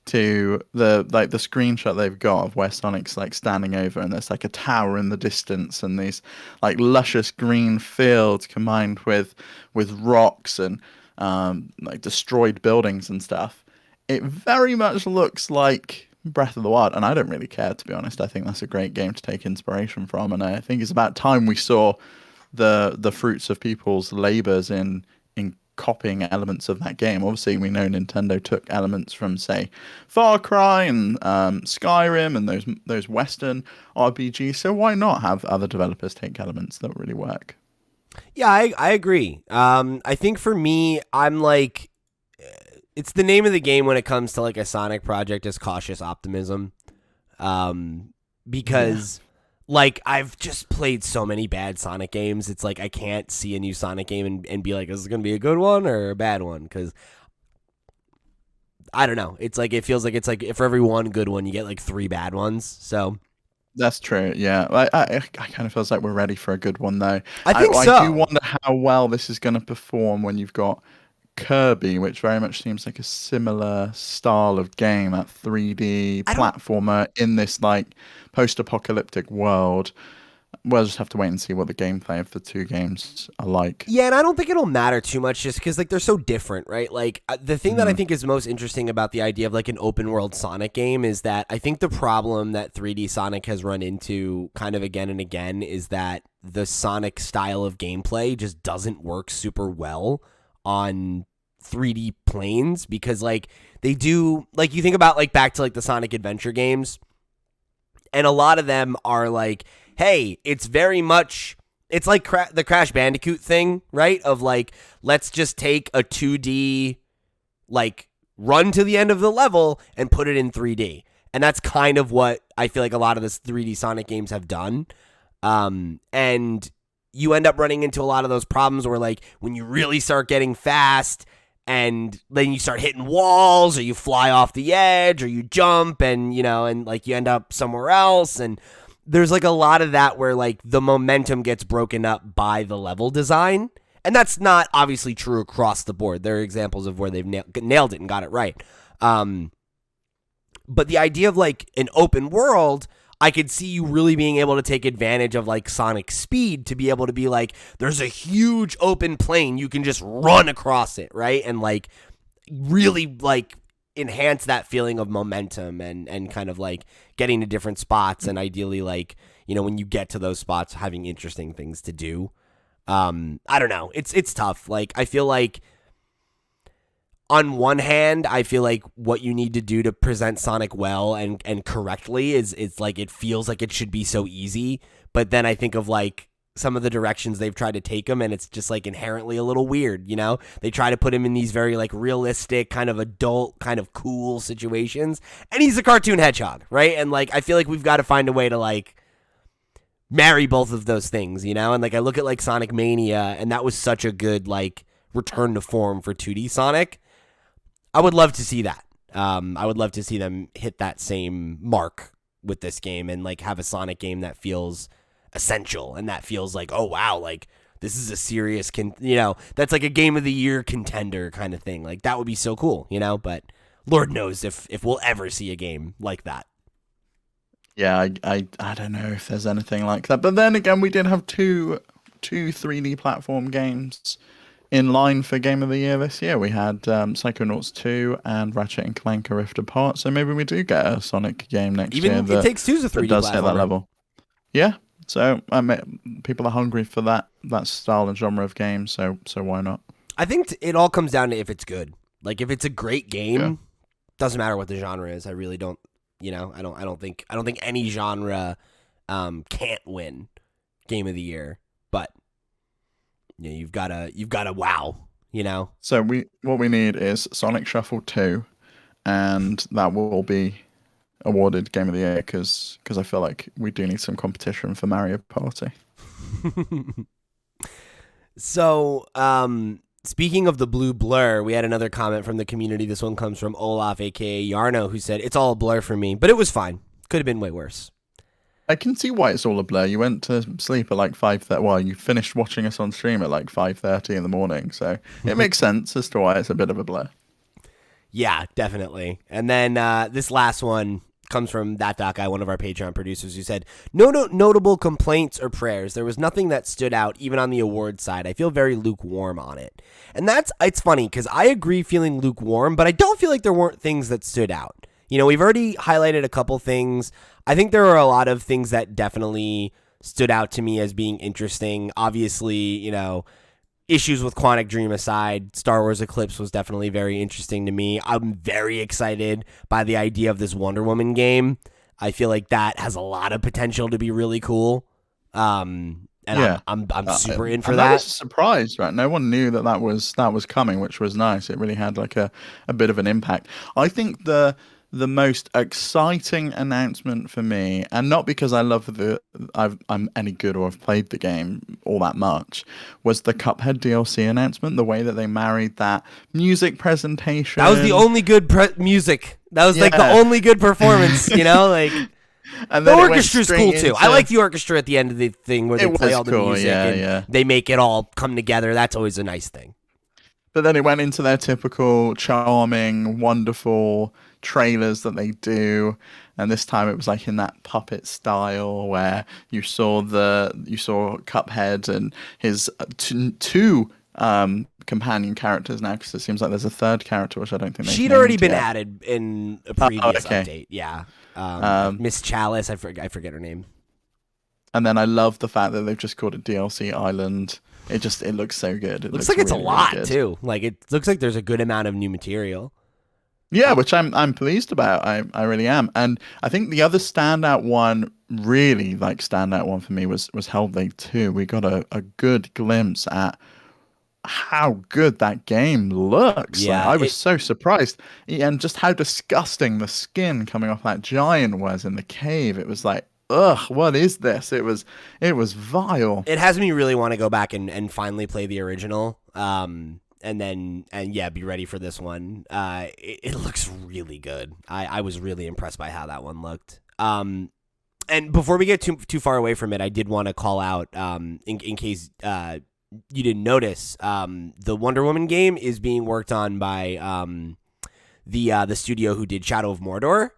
to the screenshot they've got of where Sonic's like standing over, and there's like a tower in the distance, and these like luscious green fields combined with rocks and like destroyed buildings and stuff. It very much looks like Breath of the Wild, and I don't really care, to be honest. I think that's a great game to take inspiration from, and I think it's about time we saw the fruits of people's labors in copying elements of that game. Obviously, we know Nintendo took elements from, say, Far Cry and Skyrim and those Western RPGs. So why not have other developers take elements that really work? Yeah, I agree. I think for me, I'm like, it's the name of the game when it comes to like a Sonic project is cautious optimism. Because like I've just played so many bad Sonic games. It's like I can't see a new Sonic game and be like, is this going to be a good one or a bad one? Because I don't know. It's like it feels like it's like for every one good one, you get like three bad ones. So That's true. Yeah, I kind of feels like we're ready for a good one though. I think I so. do wonder how well this is going to perform when you've got Kirby, which very much seems like a similar style of game, that 3D I don't. platformer in this like post-apocalyptic world. We'll just have to wait and see what the gameplay of the two games are like. Yeah, and I don't think it'll matter too much just because like they're so different, right? Like the thing that I Mm, think is most interesting about the idea of like an open world Sonic game is that I think the problem that 3D Sonic has run into kind of again and again is that the Sonic style of gameplay just doesn't work super well on 3D planes because like they do like you think about like back to like the Sonic Adventure games and a lot of them are like, hey, it's very much it's like the Crash Bandicoot thing, right? Of like, let's just take a 2D like run to the end of the level and put it in 3D. And that's kind of what I feel like a lot of the 3D Sonic games have done. And you end up running into a lot of those problems where like when you really start getting fast and then you start hitting walls or you fly off the edge or you jump and and like you end up somewhere else and there's like a lot of that where like the momentum gets broken up by the level design. And that's not obviously true across the board. There are examples of where they've nailed it and got it right. But the idea of like an open world, I could see you really being able to take advantage of like Sonic speed to be able to be like, there's a huge open plane. You can just run across it, right? And like really like enhance that feeling of momentum and kind of like getting to different spots and ideally like, when you get to those spots, having interesting things to do. I don't know. It's tough. Like, I feel like on one hand, I feel like what you need to do to present Sonic well and correctly is it's like it feels like it should be so easy. But then I think of like some of the directions they've tried to take him, and it's just like inherently a little weird. They try to put him in these very like realistic, kind of adult, kind of cool situations, and he's a cartoon hedgehog, right? And like I feel like we've got to find a way to like marry both of those things, And like I look at like Sonic Mania, and that was such a good like return to form for 2D Sonic. I would love to see that. I would love to see them hit that same mark with this game and like have a Sonic game that feels essential and that feels like, oh wow, like this is a serious that's like a game of the year contender kind of thing. Like that would be so cool, But Lord knows if we'll ever see a game like that. yeah, I don't know if there's anything like that. But then again, we did have two 3D platform games in line for Game of the Year this year. We had Psychonauts 2 and Ratchet and Clank: Rift Apart. So maybe we do get a Sonic game next year Even It Takes Two's a 3D that does hit that platformer. level. Yeah. So people are hungry for that style and genre of game. So why not? I think it all comes down to if it's good. Like if it's a great game, Yeah. doesn't matter what the genre is. I really don't. I don't think any genre can't win Game of the Year. But you've got to wow. So what we need is Sonic Shuffle 2, and that will be awarded Game of the Year because I feel like we do need some competition for Mario Party. So, speaking of the blue blur, we had another comment from the community. This one comes from Olaf, aka Yarno, who said, "It's all a blur for me, but it was fine. Could have been way worse." I can see why it's all a blur. You went to sleep at like 5:30. Well, you finished watching us on stream at like 5:30 in the morning, so it makes sense as to why it's a bit of a blur. Yeah, definitely. And then this last one comes from that guy, one of our Patreon producers, who said, no notable complaints or prayers. There was nothing that stood out, even on the award side. I feel very lukewarm on it. And it's funny because I agree feeling lukewarm, but I don't feel like there weren't things that stood out. You know, we've already highlighted a couple things. I think there are a lot of things that definitely stood out to me as being interesting. Obviously, you know, issues with Quantic Dream aside, Star Wars Eclipse was definitely very interesting to me. I'm very excited by the idea of this Wonder Woman game. I feel like that has a lot of potential to be really cool. And Yeah. I'm super in for and that. That was a surprise, right? No one knew that was coming, which was nice. It really had like a bit of an impact. I think the most exciting announcement for me, and not because I love I'm any good or I've played the game all that much, was the Cuphead DLC announcement. The way that they married that music presentation. That was the only good music. That was like the only good performance, you know, like. And the orchestra's cool too. I like the orchestra at the end of the thing where they play all the music and they make it all come together. That's always a nice thing. But then it went into their typical charming, wonderful trailers that they do, and this time it was like in that puppet style where you saw Cuphead and his two companion characters now, because it seems like there's a third character which I don't think she'd already been added in a previous update. Yeah, Miss Chalice. I forget her name. And then I love the fact that they've just called it DLC Island. It looks so good. It looks like it's really, a lot really too. Like it looks like there's a good amount of new material. Yeah, which I'm pleased about. I really am. And I think the other standout one for me was Hellblade 2. We got a good glimpse at how good that game looks. Yeah, I was so surprised. And just how disgusting the skin coming off that giant was in the cave. It was like, ugh, what is this? It was vile. It has me really want to go back and finally play the original. And be ready for this one. It looks really good. I was really impressed by how that one looked. And before we get too far away from it, I did want to call out, in case you didn't notice, the Wonder Woman game is being worked on by the studio who did Shadow of Mordor.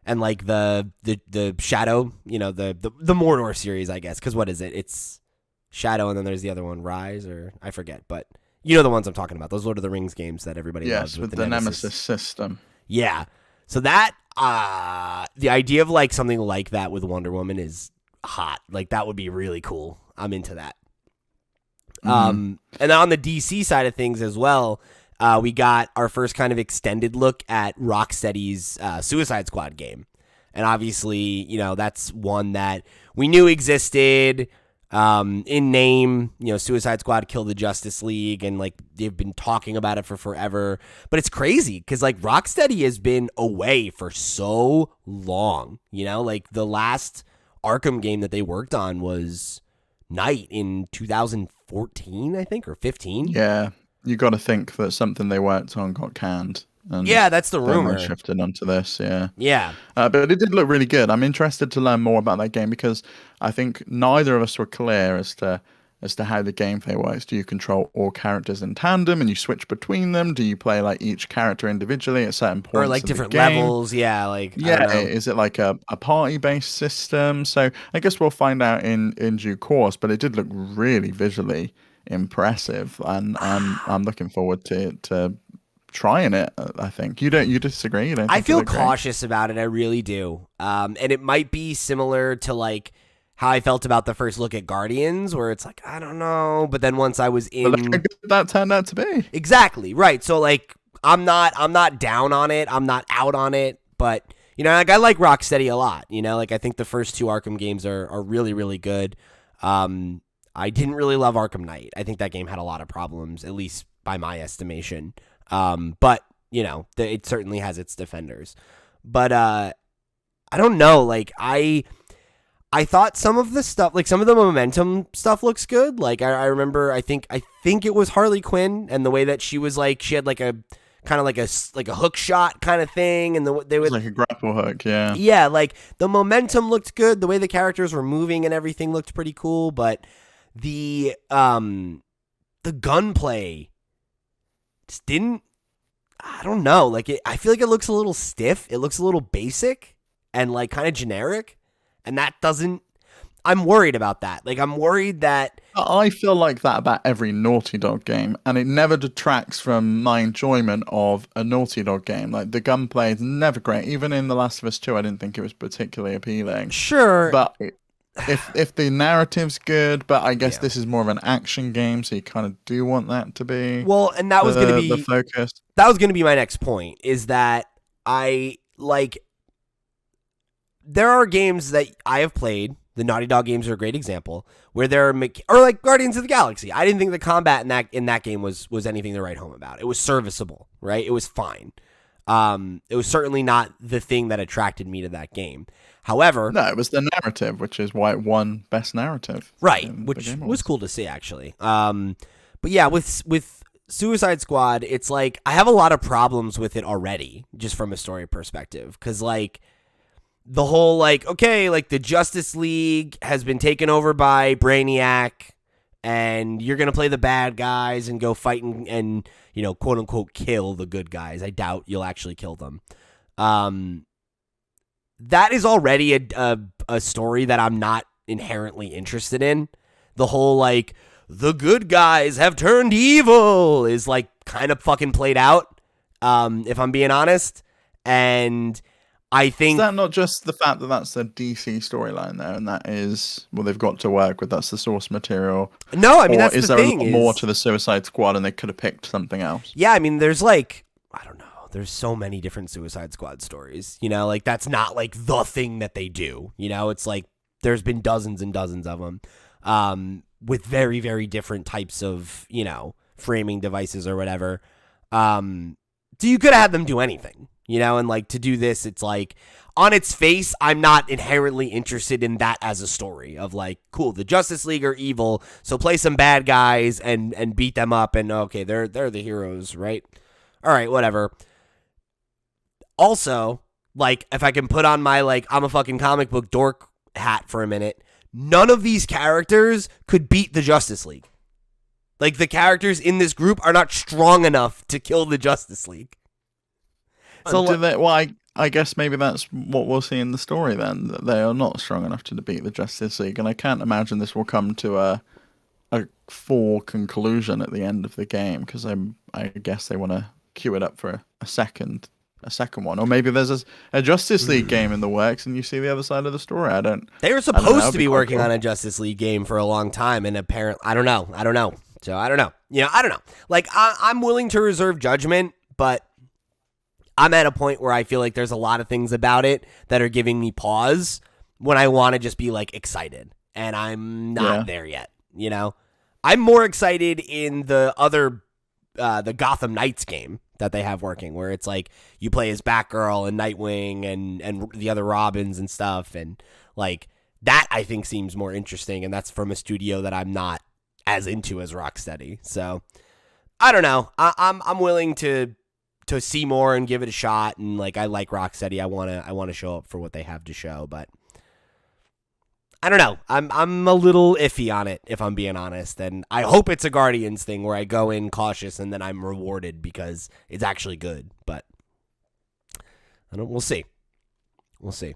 And like the Shadow, you know, the Mordor series, I guess. Because what is it? It's Shadow, and then there's the other one, Rise, or I forget. But you know the ones I'm talking about. Those Lord of the Rings games that everybody loves. Yes, with the Nemesis system. Yeah. So that, the idea of like something like that with Wonder Woman is hot. Like that would be really cool. I'm into that. And then on the DC side of things as well, we got our first kind of extended look at Rocksteady's Suicide Squad game. And obviously, you know, that's one that we knew existed in name. You know, Suicide Squad killed the Justice League, and like they've been talking about it for forever. But it's crazy because like Rocksteady has been away for so long. You know, like the last Arkham game that they worked on was Knight in 2014, I think, or 15. Yeah. You got to think that something they worked on got canned. And yeah, that's the rumor. They shifted onto this, yeah. Yeah. But it did look really good. I'm interested to learn more about that game because I think neither of us were clear as to how the gameplay works. Do you control all characters in tandem and you switch between them? Do you play like each character individually at certain points? Or like different levels, yeah. Is it like a party-based system? So I guess we'll find out in due course, but it did look really visually impressive, and I'm looking forward to trying it. I think you disagree. You don't I feel cautious about it. I really do. And it might be similar to like how I felt about the first look at Guardians, where it's like I don't know, but then once I was in, look how good that turned out to be. Exactly right. So like I'm not down on it. I'm not out on it, but you know, like I like Rocksteady a lot. You know, like I think the first two Arkham games are really really good. I didn't really love Arkham Knight. I think that game had a lot of problems, at least by my estimation. But, you know, it certainly has its defenders. But I don't know. Like, I thought some of the stuff, like some of the momentum stuff looks good. Like, I remember, I think it was Harley Quinn, and the way that she was like, she had like a kind of like a hook shot kind of thing, and they would like a grapple hook, yeah. Yeah, like the momentum looked good. The way the characters were moving and everything looked pretty cool, but the gunplay just didn't I don't know. Like, I feel like it looks a little stiff. It looks a little basic and like kind of generic, and that doesn't. I'm worried about that. Like, I'm worried that. I feel like that about every Naughty Dog game, and it never detracts from my enjoyment of a Naughty Dog game. Like, the gunplay is never great. Even in The Last of Us 2, I didn't think it was particularly appealing. Sure. But if the narrative's good, but I guess Yeah. this is more of an action game, so you kind of do want that to be Well, and that was going to the be focus. that was going to be my next point. Is that I like. There are games that I have played. The Naughty Dog games are a great example where there are or like Guardians of the Galaxy. I didn't think the combat in that game was anything to write home about. It was serviceable, right? It was fine. It was certainly not the thing that attracted me to that game. However, No, it was the narrative, which is why it won Best Narrative. right, which was cool to see actually. But yeah, with Suicide Squad, it's like I have a lot of problems with it already, just from a story perspective, because like. The whole, like, okay, like, the Justice League has been taken over by Brainiac, and you're going to play the bad guys and go fight and, you know, quote-unquote, kill the good guys. I doubt you'll actually kill them. That is already a story that I'm not inherently interested in. The whole, like, the good guys have turned evil is, like, kind of fucking played out, if I'm being honest. And... I think is that not just the fact that that's a DC storyline there, and that is what they've got to work with? That's the source material. No, I mean, that's is the there thing. a lot more to the Suicide Squad, and they could have picked something else? Yeah, I mean, there's like, I don't know. There's so many different Suicide Squad stories. You know, like that's not like the thing that they do. You know, it's like there's been dozens and dozens of them, with very, very different types of, you know, framing devices or whatever. So you could have had them do anything. You know, and like to do this, it's like on its face, I'm not inherently interested in that as a story of like, cool, the Justice League are evil, so play some bad guys and beat them up, and okay, they're the heroes, right? All right, whatever. Also, like, if I can put on my like I'm a fucking comic book dork hat for a minute, none of these characters could beat the Justice League. Like, the characters in this group are not strong enough to kill the Justice League. So I guess maybe that's what we'll see in the story then, that they are not strong enough to defeat the Justice League, and I can't imagine this will come to a full conclusion at the end of the game, because I guess they want to queue it up for a second one, or maybe there's a Justice League game in the works, and you see the other side of the story. They were supposed to be working on a Justice League game for a long time, and apparently, I don't know. So I don't know. You know, I don't know. Like I'm willing to reserve judgment, but. I'm at a point where I feel like there's a lot of things about it that are giving me pause when I want to just be like excited, and I'm not there yet. You know, I'm more excited in the other, the Gotham Knights game that they have working, where it's like you play as Batgirl and Nightwing and the other Robins and stuff, and like that I think seems more interesting, and that's from a studio that I'm not as into as Rocksteady. So I don't know. I'm willing to see more and give it a shot, and like I like Rocksteady. I want to show up for what they have to show, but I don't know. I'm a little iffy on it, if I'm being honest, and I hope it's a Guardians thing where I go in cautious and then I'm rewarded because it's actually good. But we'll see. We'll see.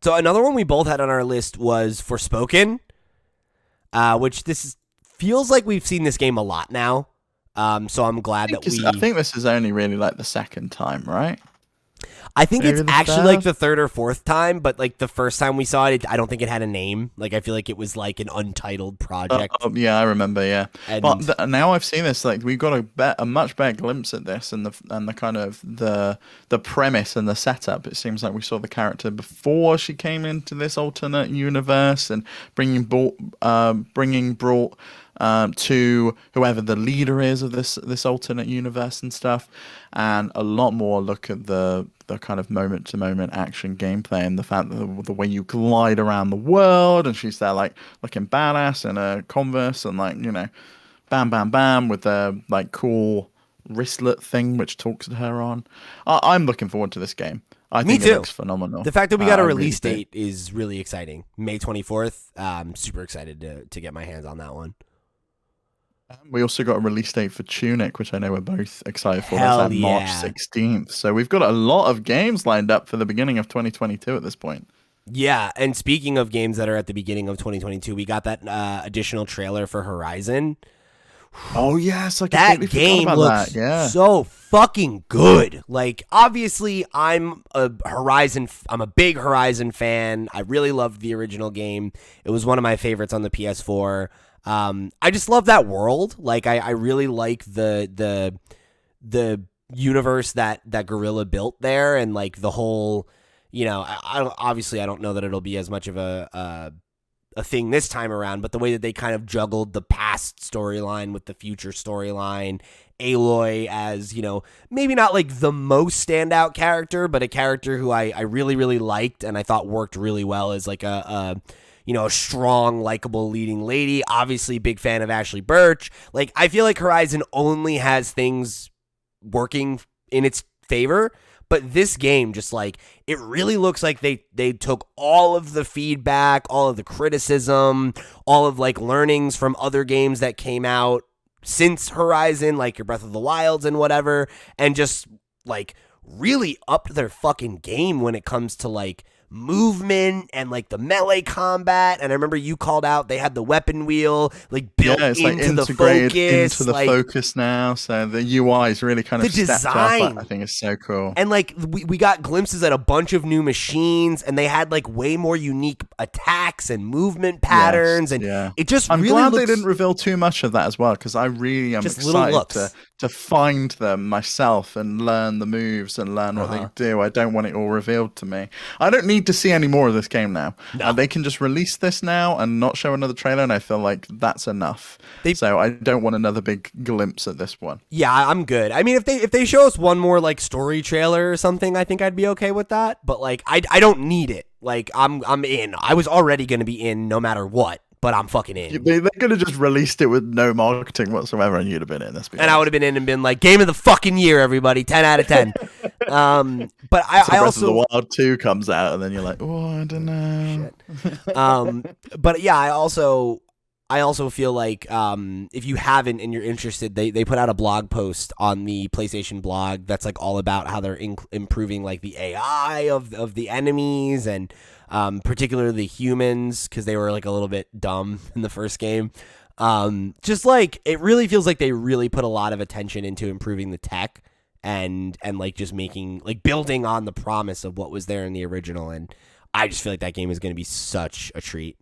So another one we both had on our list was Forspoken, which feels like we've seen this game a lot now. So I'm glad I think this is only really like the second time, right? I think Maybe it's actually like the third or fourth time, but like the first time we saw it, I don't think it had a name. Like I feel like it was like an untitled project. Yeah, I remember. Yeah, and but now I've seen this. Like we got a much better glimpse at this and the kind of the premise and the setup. It seems like we saw the character before she came into this alternate universe and bringing brought to whoever the leader is of this alternate universe and stuff, and a lot more look at the kind of moment to moment action gameplay and the fact that the way you glide around the world, and she's there like looking badass in a Converse and like, you know, bam bam bam with the like cool wristlet thing which talks to her on. I'm looking forward to this game. I think it looks phenomenal. The fact that we got a release date is really exciting. May 24th. I'm super excited to get my hands on that one. We also got a release date for Tunic, which I know we're both excited for. That's Hell at March yeah. 16th. So we've got a lot of games lined up for the beginning of 2022 at this point. Yeah, and speaking of games that are at the beginning of 2022, we got that additional trailer for Horizon. Oh yes, I completely That forgot game about looks that. Yeah. so fucking good. Like, obviously, I'm a big Horizon fan. I really loved the original game. It was one of my favorites on the PS4. I just love that world. Like, I really like the universe that Gorilla built there, and like the whole, I don't know that it'll be as much of a thing this time around, but the way that they kind of juggled the past storyline with the future storyline, Aloy as, maybe not like the most standout character, but a character who I really, really liked and I thought worked really well as like a strong, likable leading lady. Obviously, big fan of Ashley Birch. Like, I feel like Horizon only has things working in its favor. But this game, just like, it really looks like they took all of the feedback, all of the criticism, all of like learnings from other games that came out since Horizon, like your Breath of the Wilds and whatever, and just like really upped their fucking game when it comes to like movement and like the melee combat. And I remember you called out they had the weapon wheel like built It's like into the integrated focus, into the like focus now. So the UI is really kind the of stepped up. design. I think it's so cool. And like we got glimpses at a bunch of new machines, and they had like way more unique attacks and movement patterns, and it just I'm really glad looks, they didn't reveal too much of that as well, because I really am just little excited looks. to find them myself and learn the moves and learn what they do. I don't want it all revealed to me. I don't need to see any more of this game now. No. They can just release this now and not show another trailer, and I feel like that's enough. So I don't want another big glimpse at this one. Yeah, I'm good. I mean, if they show us one more like story trailer or something, I think I'd be okay with that. But like, I don't need it. Like, I'm in. I was already gonna be in no matter what, but I'm fucking in. They could have just released it with no marketing whatsoever, and you'd have been in this. And I would have been in and been like, game of the fucking year, everybody, 10 out of 10. But I Breath also, of the Wild 2 comes out, and then you're like, oh, I don't know. but yeah, I also feel like if you haven't and you're interested, they put out a blog post on the PlayStation blog that's like all about how they're improving like the AI of the enemies, and particularly the humans, because they were like a little bit dumb in the first game. Just like, it really feels like they really put a lot of attention into improving the tech and like just making, like, building on the promise of what was there in the original. And I just feel like that game is going to be such a treat.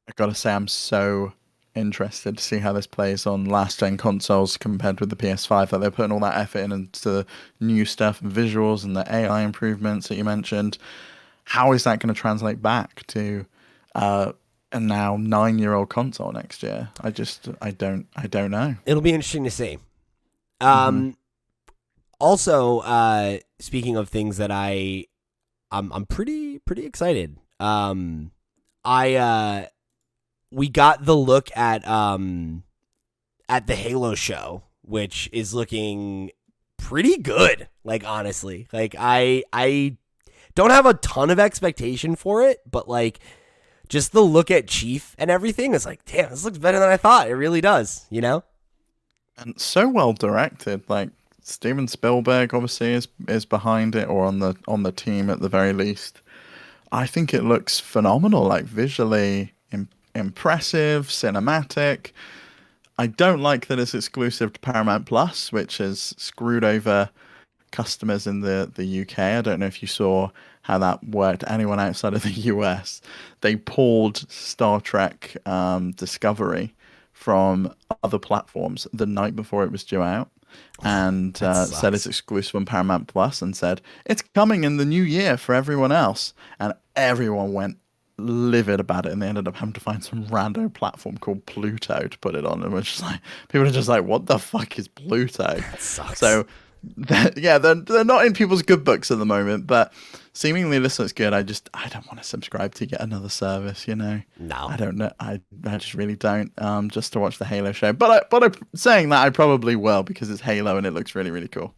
I gotta say, I'm so interested to see how this plays on last gen consoles compared with the PS5. That they're putting all that effort into the new stuff, and visuals, and the AI improvements that you mentioned. How is that going to translate back to a now 9-year-old console next year? I don't know. It'll be interesting to see. Also, speaking of things that I'm pretty excited. We got the look at the Halo show, which is looking pretty good. Like, honestly, like I don't have a ton of expectation for it, but like, just the look at Chief and everything is like, damn, this looks better than I thought. It really does, And so well directed. Like, Steven Spielberg obviously is behind it, or on the team at the very least. I think it looks phenomenal. Like, visually impressive, cinematic. I don't like that it's exclusive to Paramount Plus, which has screwed over customers in the UK. I don't know if you saw how that worked. Anyone outside of the US, they pulled Star Trek Discovery from other platforms the night before it was due out, and said it's exclusive on Paramount Plus, and said it's coming in the new year for everyone else, and everyone went livid about it, and they ended up having to find some random platform called Pluto to put it on, and we're just like, people are just like, what the fuck is Pluto? That sucks. So they're not in people's good books at the moment, but seemingly this looks good. I don't want to subscribe to yet another service, No, I don't know. I just really don't. Just to watch the Halo show, but I'm saying that I probably will, because it's Halo and it looks really, really cool.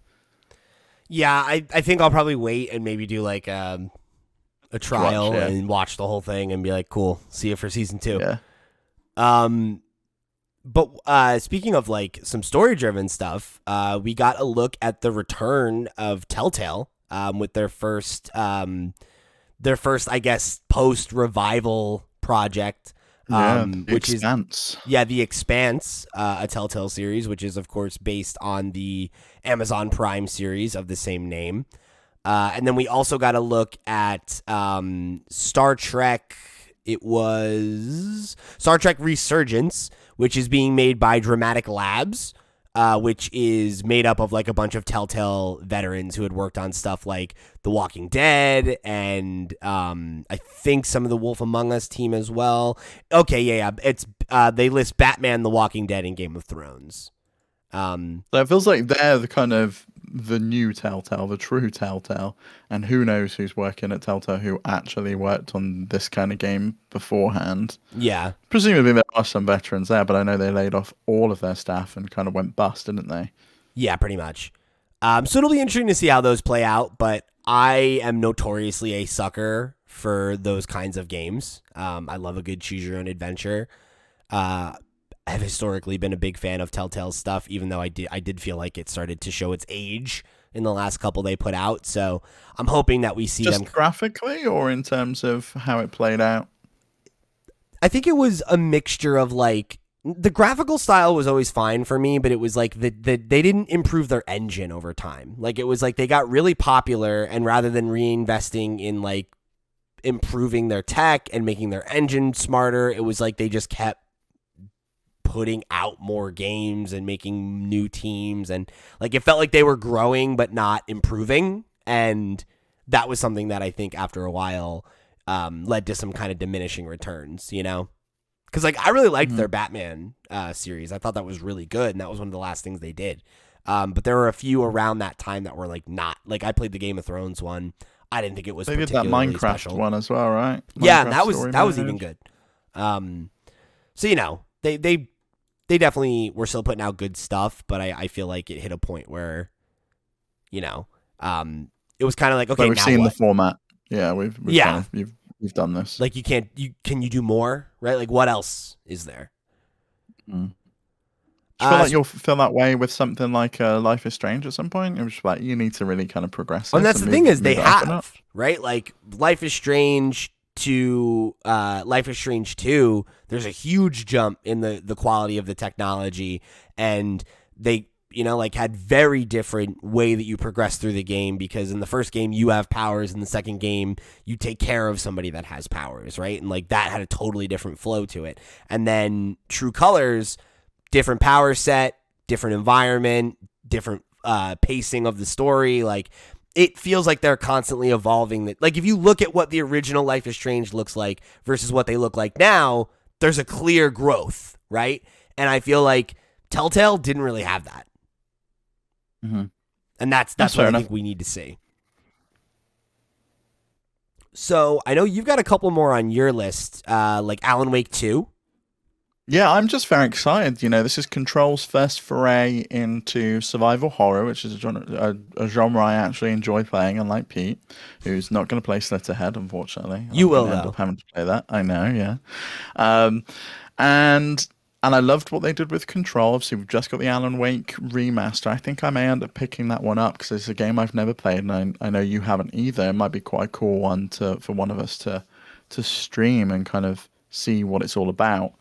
Yeah, I think I'll probably wait and maybe do like a trial and watch the whole thing and be like, cool, see you for season 2. Yeah. But speaking of like some story driven stuff, we got a look at the return of Telltale with their first, I guess, post revival project, Yeah, The which is Expanse. The Expanse, a Telltale series, which is of course based on the Amazon Prime series of the same name. And then we also got a look at Star Trek. It was Star Trek Resurgence, which is being made by Dramatic Labs, which is made up of like a bunch of Telltale veterans who had worked on stuff like The Walking Dead and I think some of the Wolf Among Us team as well. Okay, yeah. It's they list Batman, The Walking Dead, and Game of Thrones. So it feels like they're the new Telltale, the true Telltale, and who knows who's working at Telltale who actually worked on this kind of game beforehand. Yeah. Presumably there are some veterans there, but I know they laid off all of their staff and kind of went bust, didn't they? Yeah, pretty much. So it'll be interesting to see how those play out, but I am notoriously a sucker for those kinds of games. I love a good choose your own adventure. I've historically been a big fan of Telltale's stuff, even though I did feel like it started to show its age in the last couple they put out. So I'm hoping that we see Just them graphically or in terms of how it played out? I think it was a mixture of like the graphical style was always fine for me, but it was like they didn't improve their engine over time. Like it was like they got really popular, and rather than reinvesting in like improving their tech and making their engine smarter, it was like they just kept putting out more games and making new teams, and like it felt like they were growing but not improving, and that was something that I think after a while led to some kind of diminishing returns, you know? Because like I really liked their Batman series. I thought that was really good, and that was one of the last things they did. But there were a few around that time that were like not like I played the Game of Thrones one. I didn't think it was. They did that particularly Minecraft special. one as well, right? Yeah, Minecraft that was story even mode. good. So you know they definitely were still putting out good stuff, but I feel like it hit a point where, you know, it was kind of like, okay, Like we've now seen what? the format. Yeah, we've Yeah. kind of, you've done this. Like can you do more, right? Like what else is there? Mm. Do you feel Uh, like you'll feel that way with something like Life is Strange at some point? It was like you need to really kind of progress and this that's and the thing is they move it up a have, notch. right? Like Life is Strange to Life is Strange 2, there's a huge jump in the quality of the technology, and they, you know, like had very different way that you progress through the game, because in the first game you have powers, in the second game you take care of somebody that has powers, right? And like that had a totally different flow to it. And then True Colors, different power set, different environment, different pacing of the story. Like it feels like they're constantly evolving. Like if you look at what the original Life is Strange looks like versus what they look like now, there's a clear growth, right? And I feel like Telltale didn't really have that. Mm-hmm. And that's That's what fair I enough. think we need to see. So I know you've got a couple more on your list, like Alan Wake 2. Yeah, I'm just very excited. You know, this is Control's first foray into survival horror, which is a genre I actually enjoy playing, unlike Pete, who's not going to play Slitterhead, unfortunately. You I'm will, going to end though. up having to play that. I know, yeah. Um, and I loved what they did with Control. Obviously, we've just got the Alan Wake remaster. I think I may end up picking that one up because it's a game I've never played, and I know you haven't either. It might be quite a cool one for one of us to stream and kind of see what it's all about.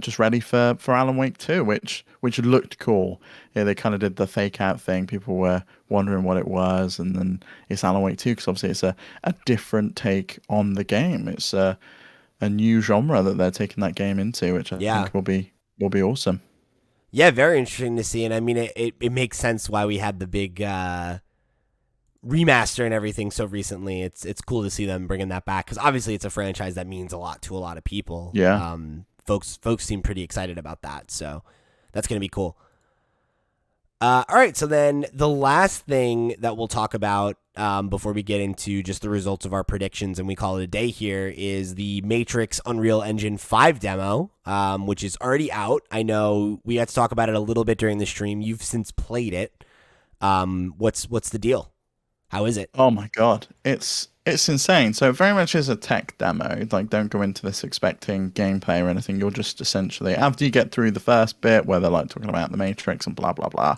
Just ready for Alan Wake 2, which looked cool. Yeah, they kind of did the fake out thing. People were wondering what it was, and then it's Alan Wake 2 because obviously it's a different take on the game. It's a new genre that they're taking that game into, which I Yeah. think will be awesome. Yeah, very interesting to see. And I mean, it makes sense why we had the big remaster and everything so recently. It's cool to see them bringing that back, because obviously it's a franchise that means a lot to a lot of people. Yeah. Folks seem pretty excited about that, so that's going to be cool. All right, so then the last thing that we'll talk about before we get into just the results of our predictions and we call it a day here is the Matrix Unreal Engine 5 demo, which is already out. I know we had to talk about it a little bit during the stream. You've since played it. What's the deal? How is it? Oh my God, it's It's insane. So it very much is a tech demo. Like, don't go into this expecting gameplay or anything. You'll just essentially, after you get through the first bit where they're like talking about the Matrix and blah blah blah,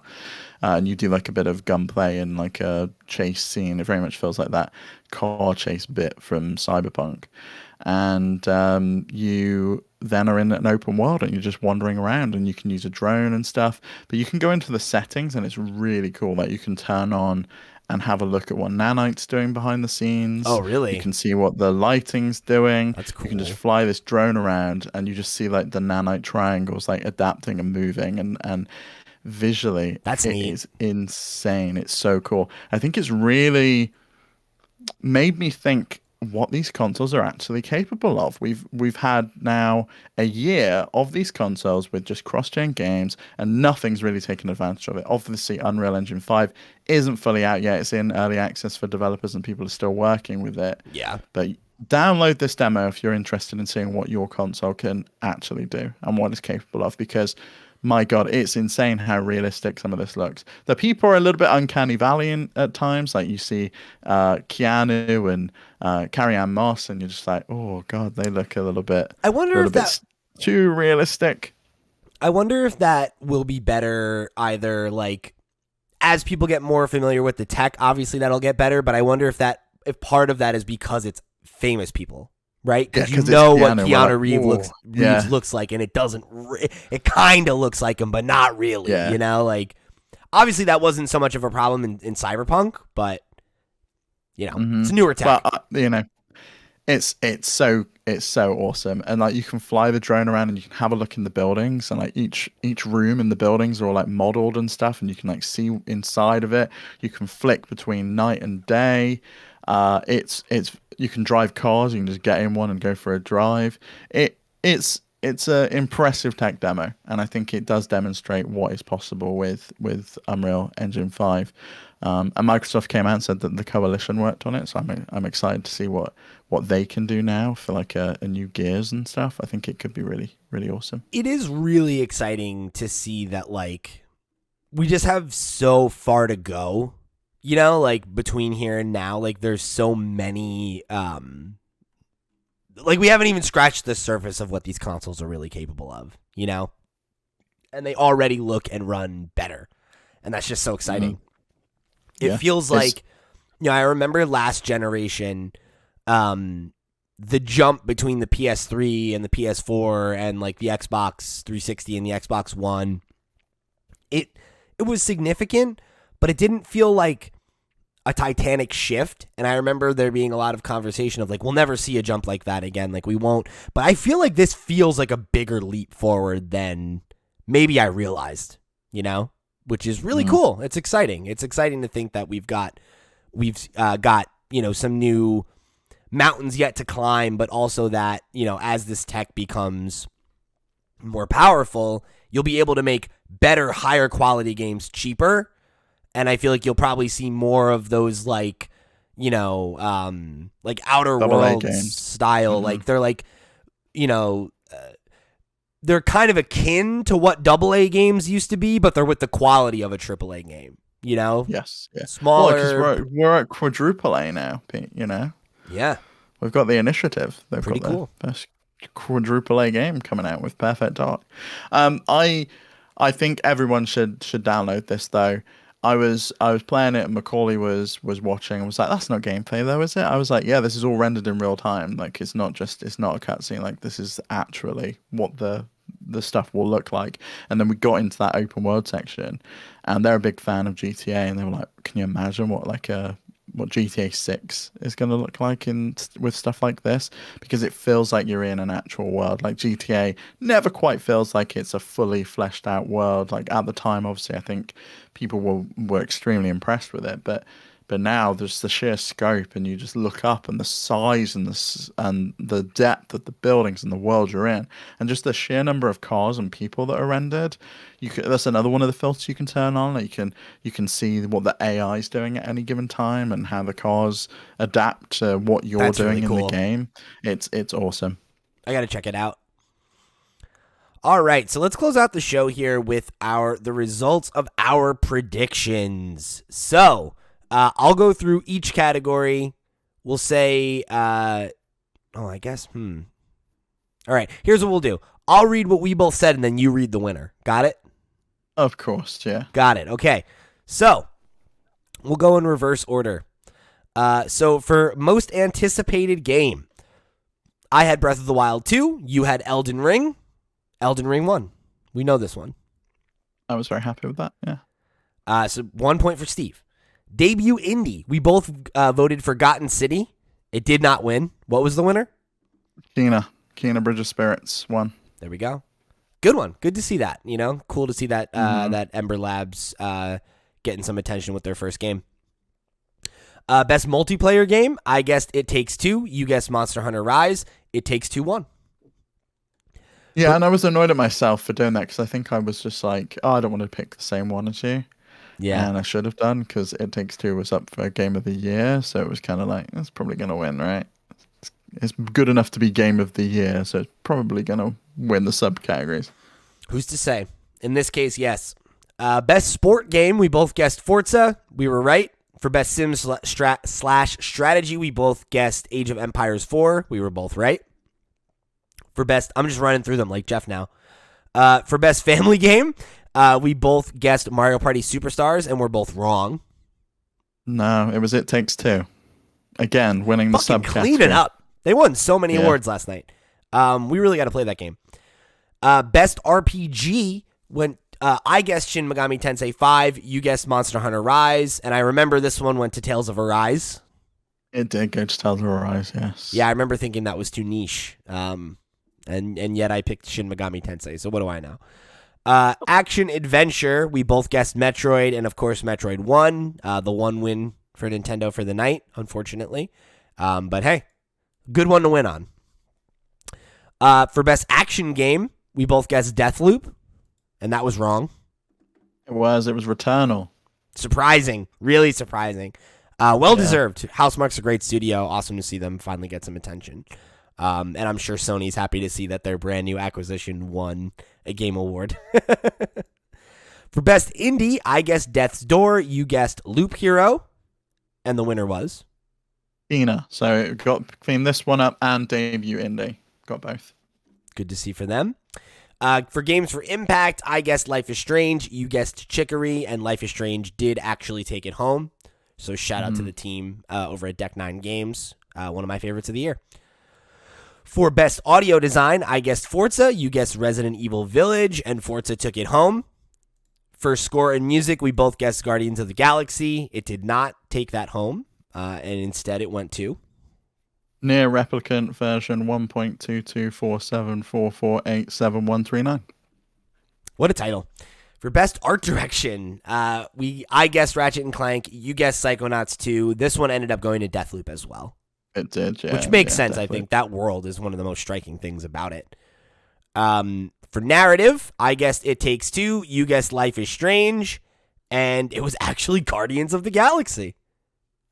and you do like a bit of gunplay and like a chase scene. It very much feels like that car chase bit from Cyberpunk, and you then are in an open world and you're just wandering around and you can use a drone and stuff. But you can go into the settings and it's really cool that you can turn on and have a look at what Nanite's doing behind the Oh, scenes. You really? can see what the lighting's doing. That's You can just cool. fly this drone around and you just see like the nanite triangles like adapting and moving and visually That's it neat. is insane. It's so cool. I think it's really made me think what these consoles are actually capable of. We've had now a year of these consoles with just cross-gen games, and nothing's really taken advantage of it. Obviously, Unreal Engine 5 isn't fully out yet. It's in early access for developers, and people are still working with it. Yeah. But download this demo if you're interested in seeing what your console can actually do and what it's capable of, because my God, it's insane how realistic some of this looks. The people are a little bit uncanny valley at times. Like you see Keanu and Carrie-Anne Moss, and you're just like, oh God, they look I a wonder little if bit that too realistic. I wonder if that will be better either like as people get more familiar with the tech, obviously that'll get better, but I wonder if part of that is because it's famous people, right? Yeah, Because you because it's know what Keanu. We're like, Keanu whoa, Reeves yeah, looks like, and it doesn't. It kind of looks like him, but not really. yeah. Like obviously that wasn't so much of a problem in Cyberpunk, but Hmm. it's newer But tech. it's so awesome, and like you can fly the drone around and you can have a look in the buildings, and like each room in the buildings are all like modeled and stuff, and you can like see inside of it. You can flick between night and day. It's you can drive cars. You can just get in one and go for a drive. It's a impressive tech demo, and I think it does demonstrate what is possible with Unreal Engine 5. And Microsoft came out and said that the coalition worked on it, so I'm excited to see what they can do now for like a new Gears and stuff. I think it could be really really awesome. It is really exciting to see that like we just have so far to go. Like between here and now, like there's so many like we haven't even scratched the surface of what these consoles are really capable of, And they already look and run better. And that's just so Hmm. exciting. It Yeah, feels it's like, I remember last generation, the jump between the PS3 and the PS4 and like the Xbox 360 and the Xbox One, it was significant, but it didn't feel like a titanic shift. And I remember there being a lot of conversation of like, we'll never see a jump like that again. Like we won't. But I feel like this feels like a bigger leap forward than maybe I realized, which is really mm, cool. It's exciting. It's exciting to think that we've got, some new mountains yet to climb, but also that, as this tech becomes more powerful, you'll be able to make better, higher quality games cheaper. And I feel like you'll probably see more of those like like Outer double A Worlds games. style. Hmm. Like they're like you know they're kind of akin to what double A games used to be, but they're with the quality of a triple A game. Yes, yeah. Well, because Smaller. we're at quadruple A now, Pete. Yeah, We've got the initiative. They've pretty got the cool. first quadruple A game coming out with Perfect Dark. I think everyone should download this though. I was playing it and Macaulay was watching and was like, "That's not gameplay though, is it?" I was like, "Yeah, this is all rendered in real time. Like it's not a cutscene. Like this is actually what the stuff will look like." And then we got into that open world section, and they're a big fan of GTA, and they were like, "Can you imagine what GTA 6 is going to look like with stuff like this, because it feels like you're in an actual world. Like GTA never quite feels like it's a fully fleshed out world. Like at the time, obviously, I think people were extremely impressed with it, but now there's the sheer scope, and you just look up and the size and the depth of the buildings and the world you're in, and just the sheer number of cars and people that are rendered. That's another one of the filters you can turn on. Like you can see what the AI is doing at any given time and how the cars adapt to what you're That's really doing in the cool. game. It's awesome. I got to check it out. All right, so let's close out the show here with the results of our predictions. So I'll go through each category we'll say, I guess, All right, here's what we'll do. I'll read what we both said, and then you read the winner. Got it? Of course, yeah. Got it. Okay. So, we'll go in reverse order. So, for most anticipated game, I had Breath of the Wild 2. You had Elden Ring. Elden Ring 1. We know this one. I was very happy with that, yeah. So, 1 point for Steve. Debut indie. We both voted Forgotten City. It did not win. What was the winner? Kena Bridge of Spirits won. There we go. Good one. Good to see that. Cool to see that that Ember Labs getting some attention with their first game. Best multiplayer game. I guessed It Takes Two. You guessed Monster Hunter Rise. It Takes Two won. Yeah, and I was annoyed at myself for doing that because I think I was just like, oh, I don't want to pick the same one as you. Yeah. And I should have done because It Takes Two was up for Game of the Year. So it was kind of like, it's probably going to win, right? It's good enough to be Game of the Year. So it's probably going to win the subcategories. Who's to say? In this case, yes. Best sport game. We both guessed Forza. We were right. For best sim slash strategy, we both guessed Age of Empires 4. We were both right. For best, I'm just running through them like Jeff now. For best family game, we both guessed Mario Party Superstars, and we're both wrong. No, it was It Takes Two. Again, winning the subcategory. Clean it up. They won so many awards last night. We really got to play that game. Best RPG, when I guessed Shin Megami Tensei 5, you guessed Monster Hunter Rise, and I remember this one went to Tales of Arise. It did go to Tales of Arise, yes. Yeah, I remember thinking that was too niche. And yet I picked Shin Megami Tensei, so what do I know? Action Adventure, we both guessed Metroid, and of course Metroid 1, the one win for Nintendo for the night, unfortunately. But hey, good one to win on. For best action game, we both guessed Deathloop, and that was wrong. It was Returnal. Surprising, really surprising. Well-deserved. Housemarque's a great studio. Awesome to see them finally get some attention. And I'm sure Sony's happy to see that their brand new acquisition won a game award. For best indie, I guessed Death's Door. You guessed Loop Hero, and the winner was Kena. So it got between this one up and debut indie. Got both. Good to see for them. For games for impact, I guessed Life is Strange. You guessed Chicory, and Life is Strange did actually take it home. So shout out to the team over at Deck 9 Games. One of my favorites of the year. For best audio design, I guessed Forza. You guessed Resident Evil Village, and Forza took it home. For score and music, we both guessed Guardians of the Galaxy. It did not take that home, and instead it went to Near Replicant version 1.22474487139. What a title. For best art direction, I guessed Ratchet and Clank. You guessed Psychonauts 2. This one ended up going to Deathloop as well. It did, yeah. Which makes sense, definitely. I think. That world is one of the most striking things about it. For narrative, I guessed It Takes Two. You guessed Life is Strange. And it was actually Guardians of the Galaxy.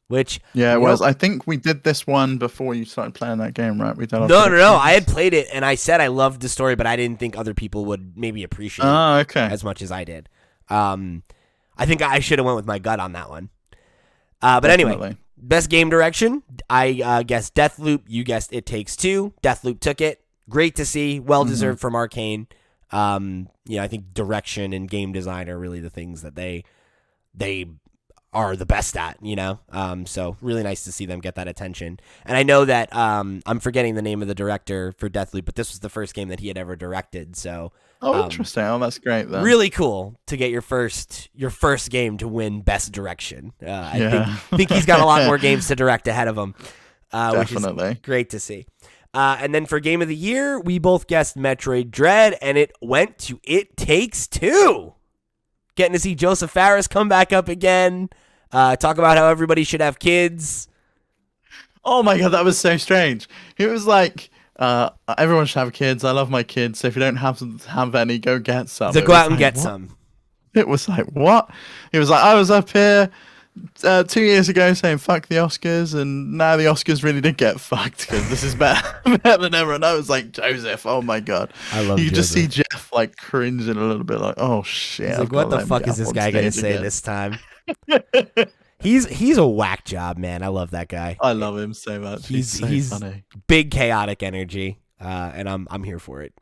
Which Yeah, it was. I think we did this one before you started playing that game, right? We did. No. I had played it, and I said I loved the story, but I didn't think other people would maybe appreciate it as much as I did. I think I should have went with my gut on that one. But anyway, best game direction, I guessed Deathloop. You guessed It Takes Two. Deathloop took it. Great to see. Well-deserved from Arcane. I think direction and game design are really the things that they are the best at, so really nice to see them get that attention. And I know that I'm forgetting the name of the director for Deathloop, but this was the first game that he had ever directed. So interesting. Oh, that's great then. Really cool to get your first game to win best direction. I think he's got a lot more games to direct ahead of him, Definitely. which is great to see. And then for game of the year, we both guessed Metroid Dread, and it went to It Takes Two. Getting to see Joseph Fares come back up again. Talk about how everybody should have kids. Oh my god, that was so strange. He was like, everyone should have kids. I love my kids. So if you don't have any, go get some. So go out and get some. It was like, what? He was like, I was up here 2 years ago saying fuck the Oscars, and now the Oscars really did get fucked because this is better than ever. And I was like, Joseph, oh my god. I love you Joseph. just see Jeff like cringing a little bit like, oh shit. He's like, what the fuck is this guy going to say this time? He's a whack job, man. I love that guy. I love him so much. He's so funny. Big chaotic energy, and I'm here for it.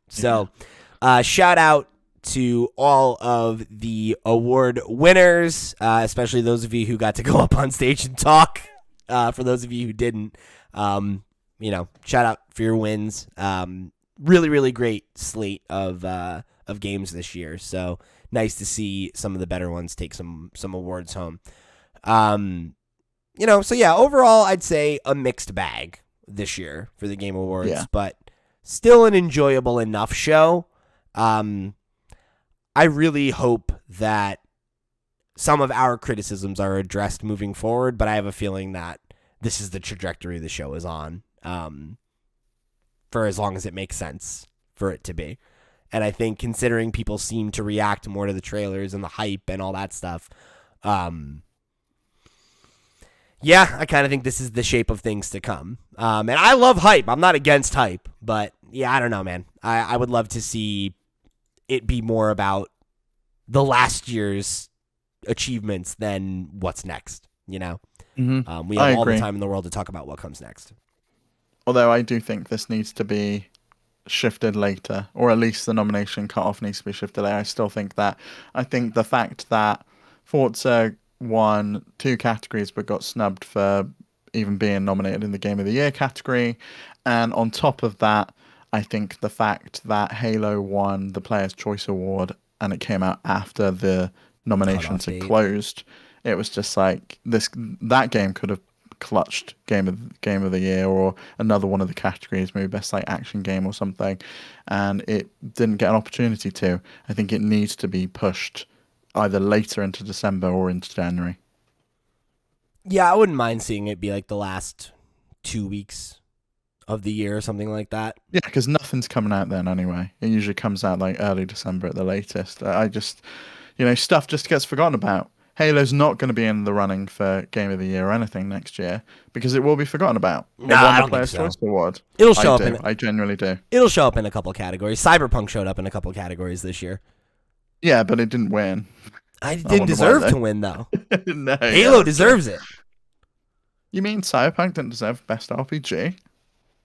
So, shout out to all of the award winners, especially those of you who got to go up on stage and talk. For those of you who didn't, shout out for your wins. Really, really great slate of games this year. So nice to see some of the better ones take some awards home. Overall, I'd say a mixed bag this year for the Game Awards, but still an enjoyable enough show. I really hope that some of our criticisms are addressed moving forward, but I have a feeling that this is the trajectory the show is on, for as long as it makes sense for it to be. And I think considering people seem to react more to the trailers and the hype and all that stuff, I kind of think this is the shape of things to come. And I love hype. I'm not against hype, but I don't know, man. I would love to see it be more about the last year's achievements than what's next, Mm-hmm. We have all the time in the world to talk about what comes next. Although I do think this needs to be shifted later, or at least the nomination cutoff needs to be shifted later. I think the fact that Forza won 2 categories but got snubbed for even being nominated in the Game of the Year category, and on top of that, I think the fact that Halo won the Player's Choice Award and it came out after the nominations had closed, it was just like that game could have clutched game of the year or another one of the categories, maybe best like action game or something, and it didn't get an opportunity to. I think it needs to be pushed either later into December or into January. Yeah, I wouldn't mind seeing it be like the last 2 weeks of the year or something like that. Yeah, because nothing's coming out then anyway. It usually comes out like early December at the latest. I just, stuff just gets forgotten about. Halo's not going to be in the running for Game of the Year or anything next year because it will be forgotten about. No, I don't think so. Choice Award. It'll show up. I genuinely do. It'll show up in a couple of categories. Cyberpunk showed up in a couple of categories this year. Yeah, but it didn't win. I didn't deserve to win, though. No, Halo deserves it. You mean Cyberpunk didn't deserve Best RPG?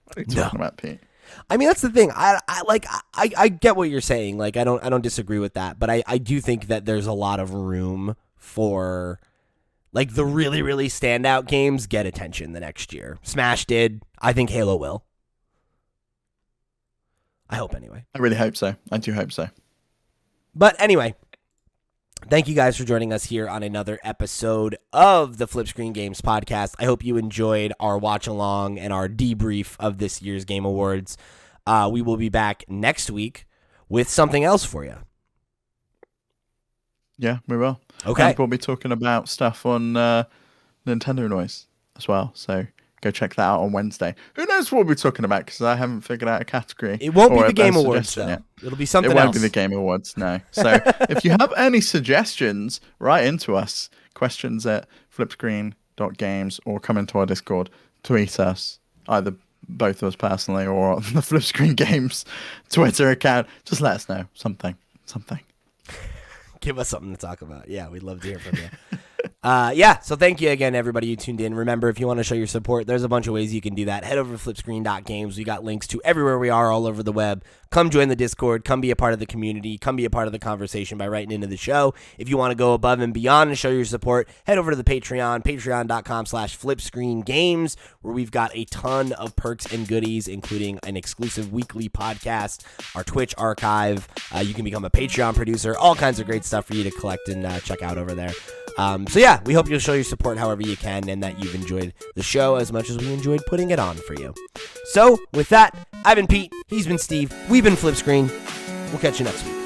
What are you talking about, Pete? I mean, that's the thing. I get what you're saying. Like, I don't disagree with that, but I do think that there's a lot of room for like the really, really standout games get attention the next year. Smash did. I think Halo will. I hope anyway. I really hope so. I do hope so. But anyway, thank you guys for joining us here on another episode of the FlipScreen Games podcast. I hope you enjoyed our watch along and our debrief of this year's Game Awards. We will be back next week with something else for you. Yeah, we will. Okay. And we'll be talking about stuff on Nintendo Noise as well. So go check that out on Wednesday. Who knows what we'll be talking about because I haven't figured out a category. It won't be the Game Awards, though. Yet. It'll be something else. It won't be the Game Awards, no. So if you have any suggestions, write into us. Questions at flipscreen.games or come into our Discord. Tweet us. Either both of us personally or on the FlipScreen Games Twitter account. Just let us know. Something. Give us something to talk about. Yeah, we'd love to hear from you. So thank you again, everybody who tuned in. Remember, if you want to show your support, there's a bunch of ways you can do that. Head over to flipscreen.games. We got links to everywhere we are all over the web. Come join the Discord. Come be a part of the community. Come be a part of the conversation by writing into the show. If you want to go above and beyond and show your support, head over to the Patreon, patreon.com/flipscreengames, where we've got a ton of perks and goodies, including an exclusive weekly podcast, our Twitch archive. You can become a Patreon producer, all kinds of great stuff for you to collect and check out over there. We hope you'll show your support however you can and that you've enjoyed the show as much as we enjoyed putting it on for you. So, with that, I've been Pete, he's been Steve, we've been FlipScreen. We'll catch you next week.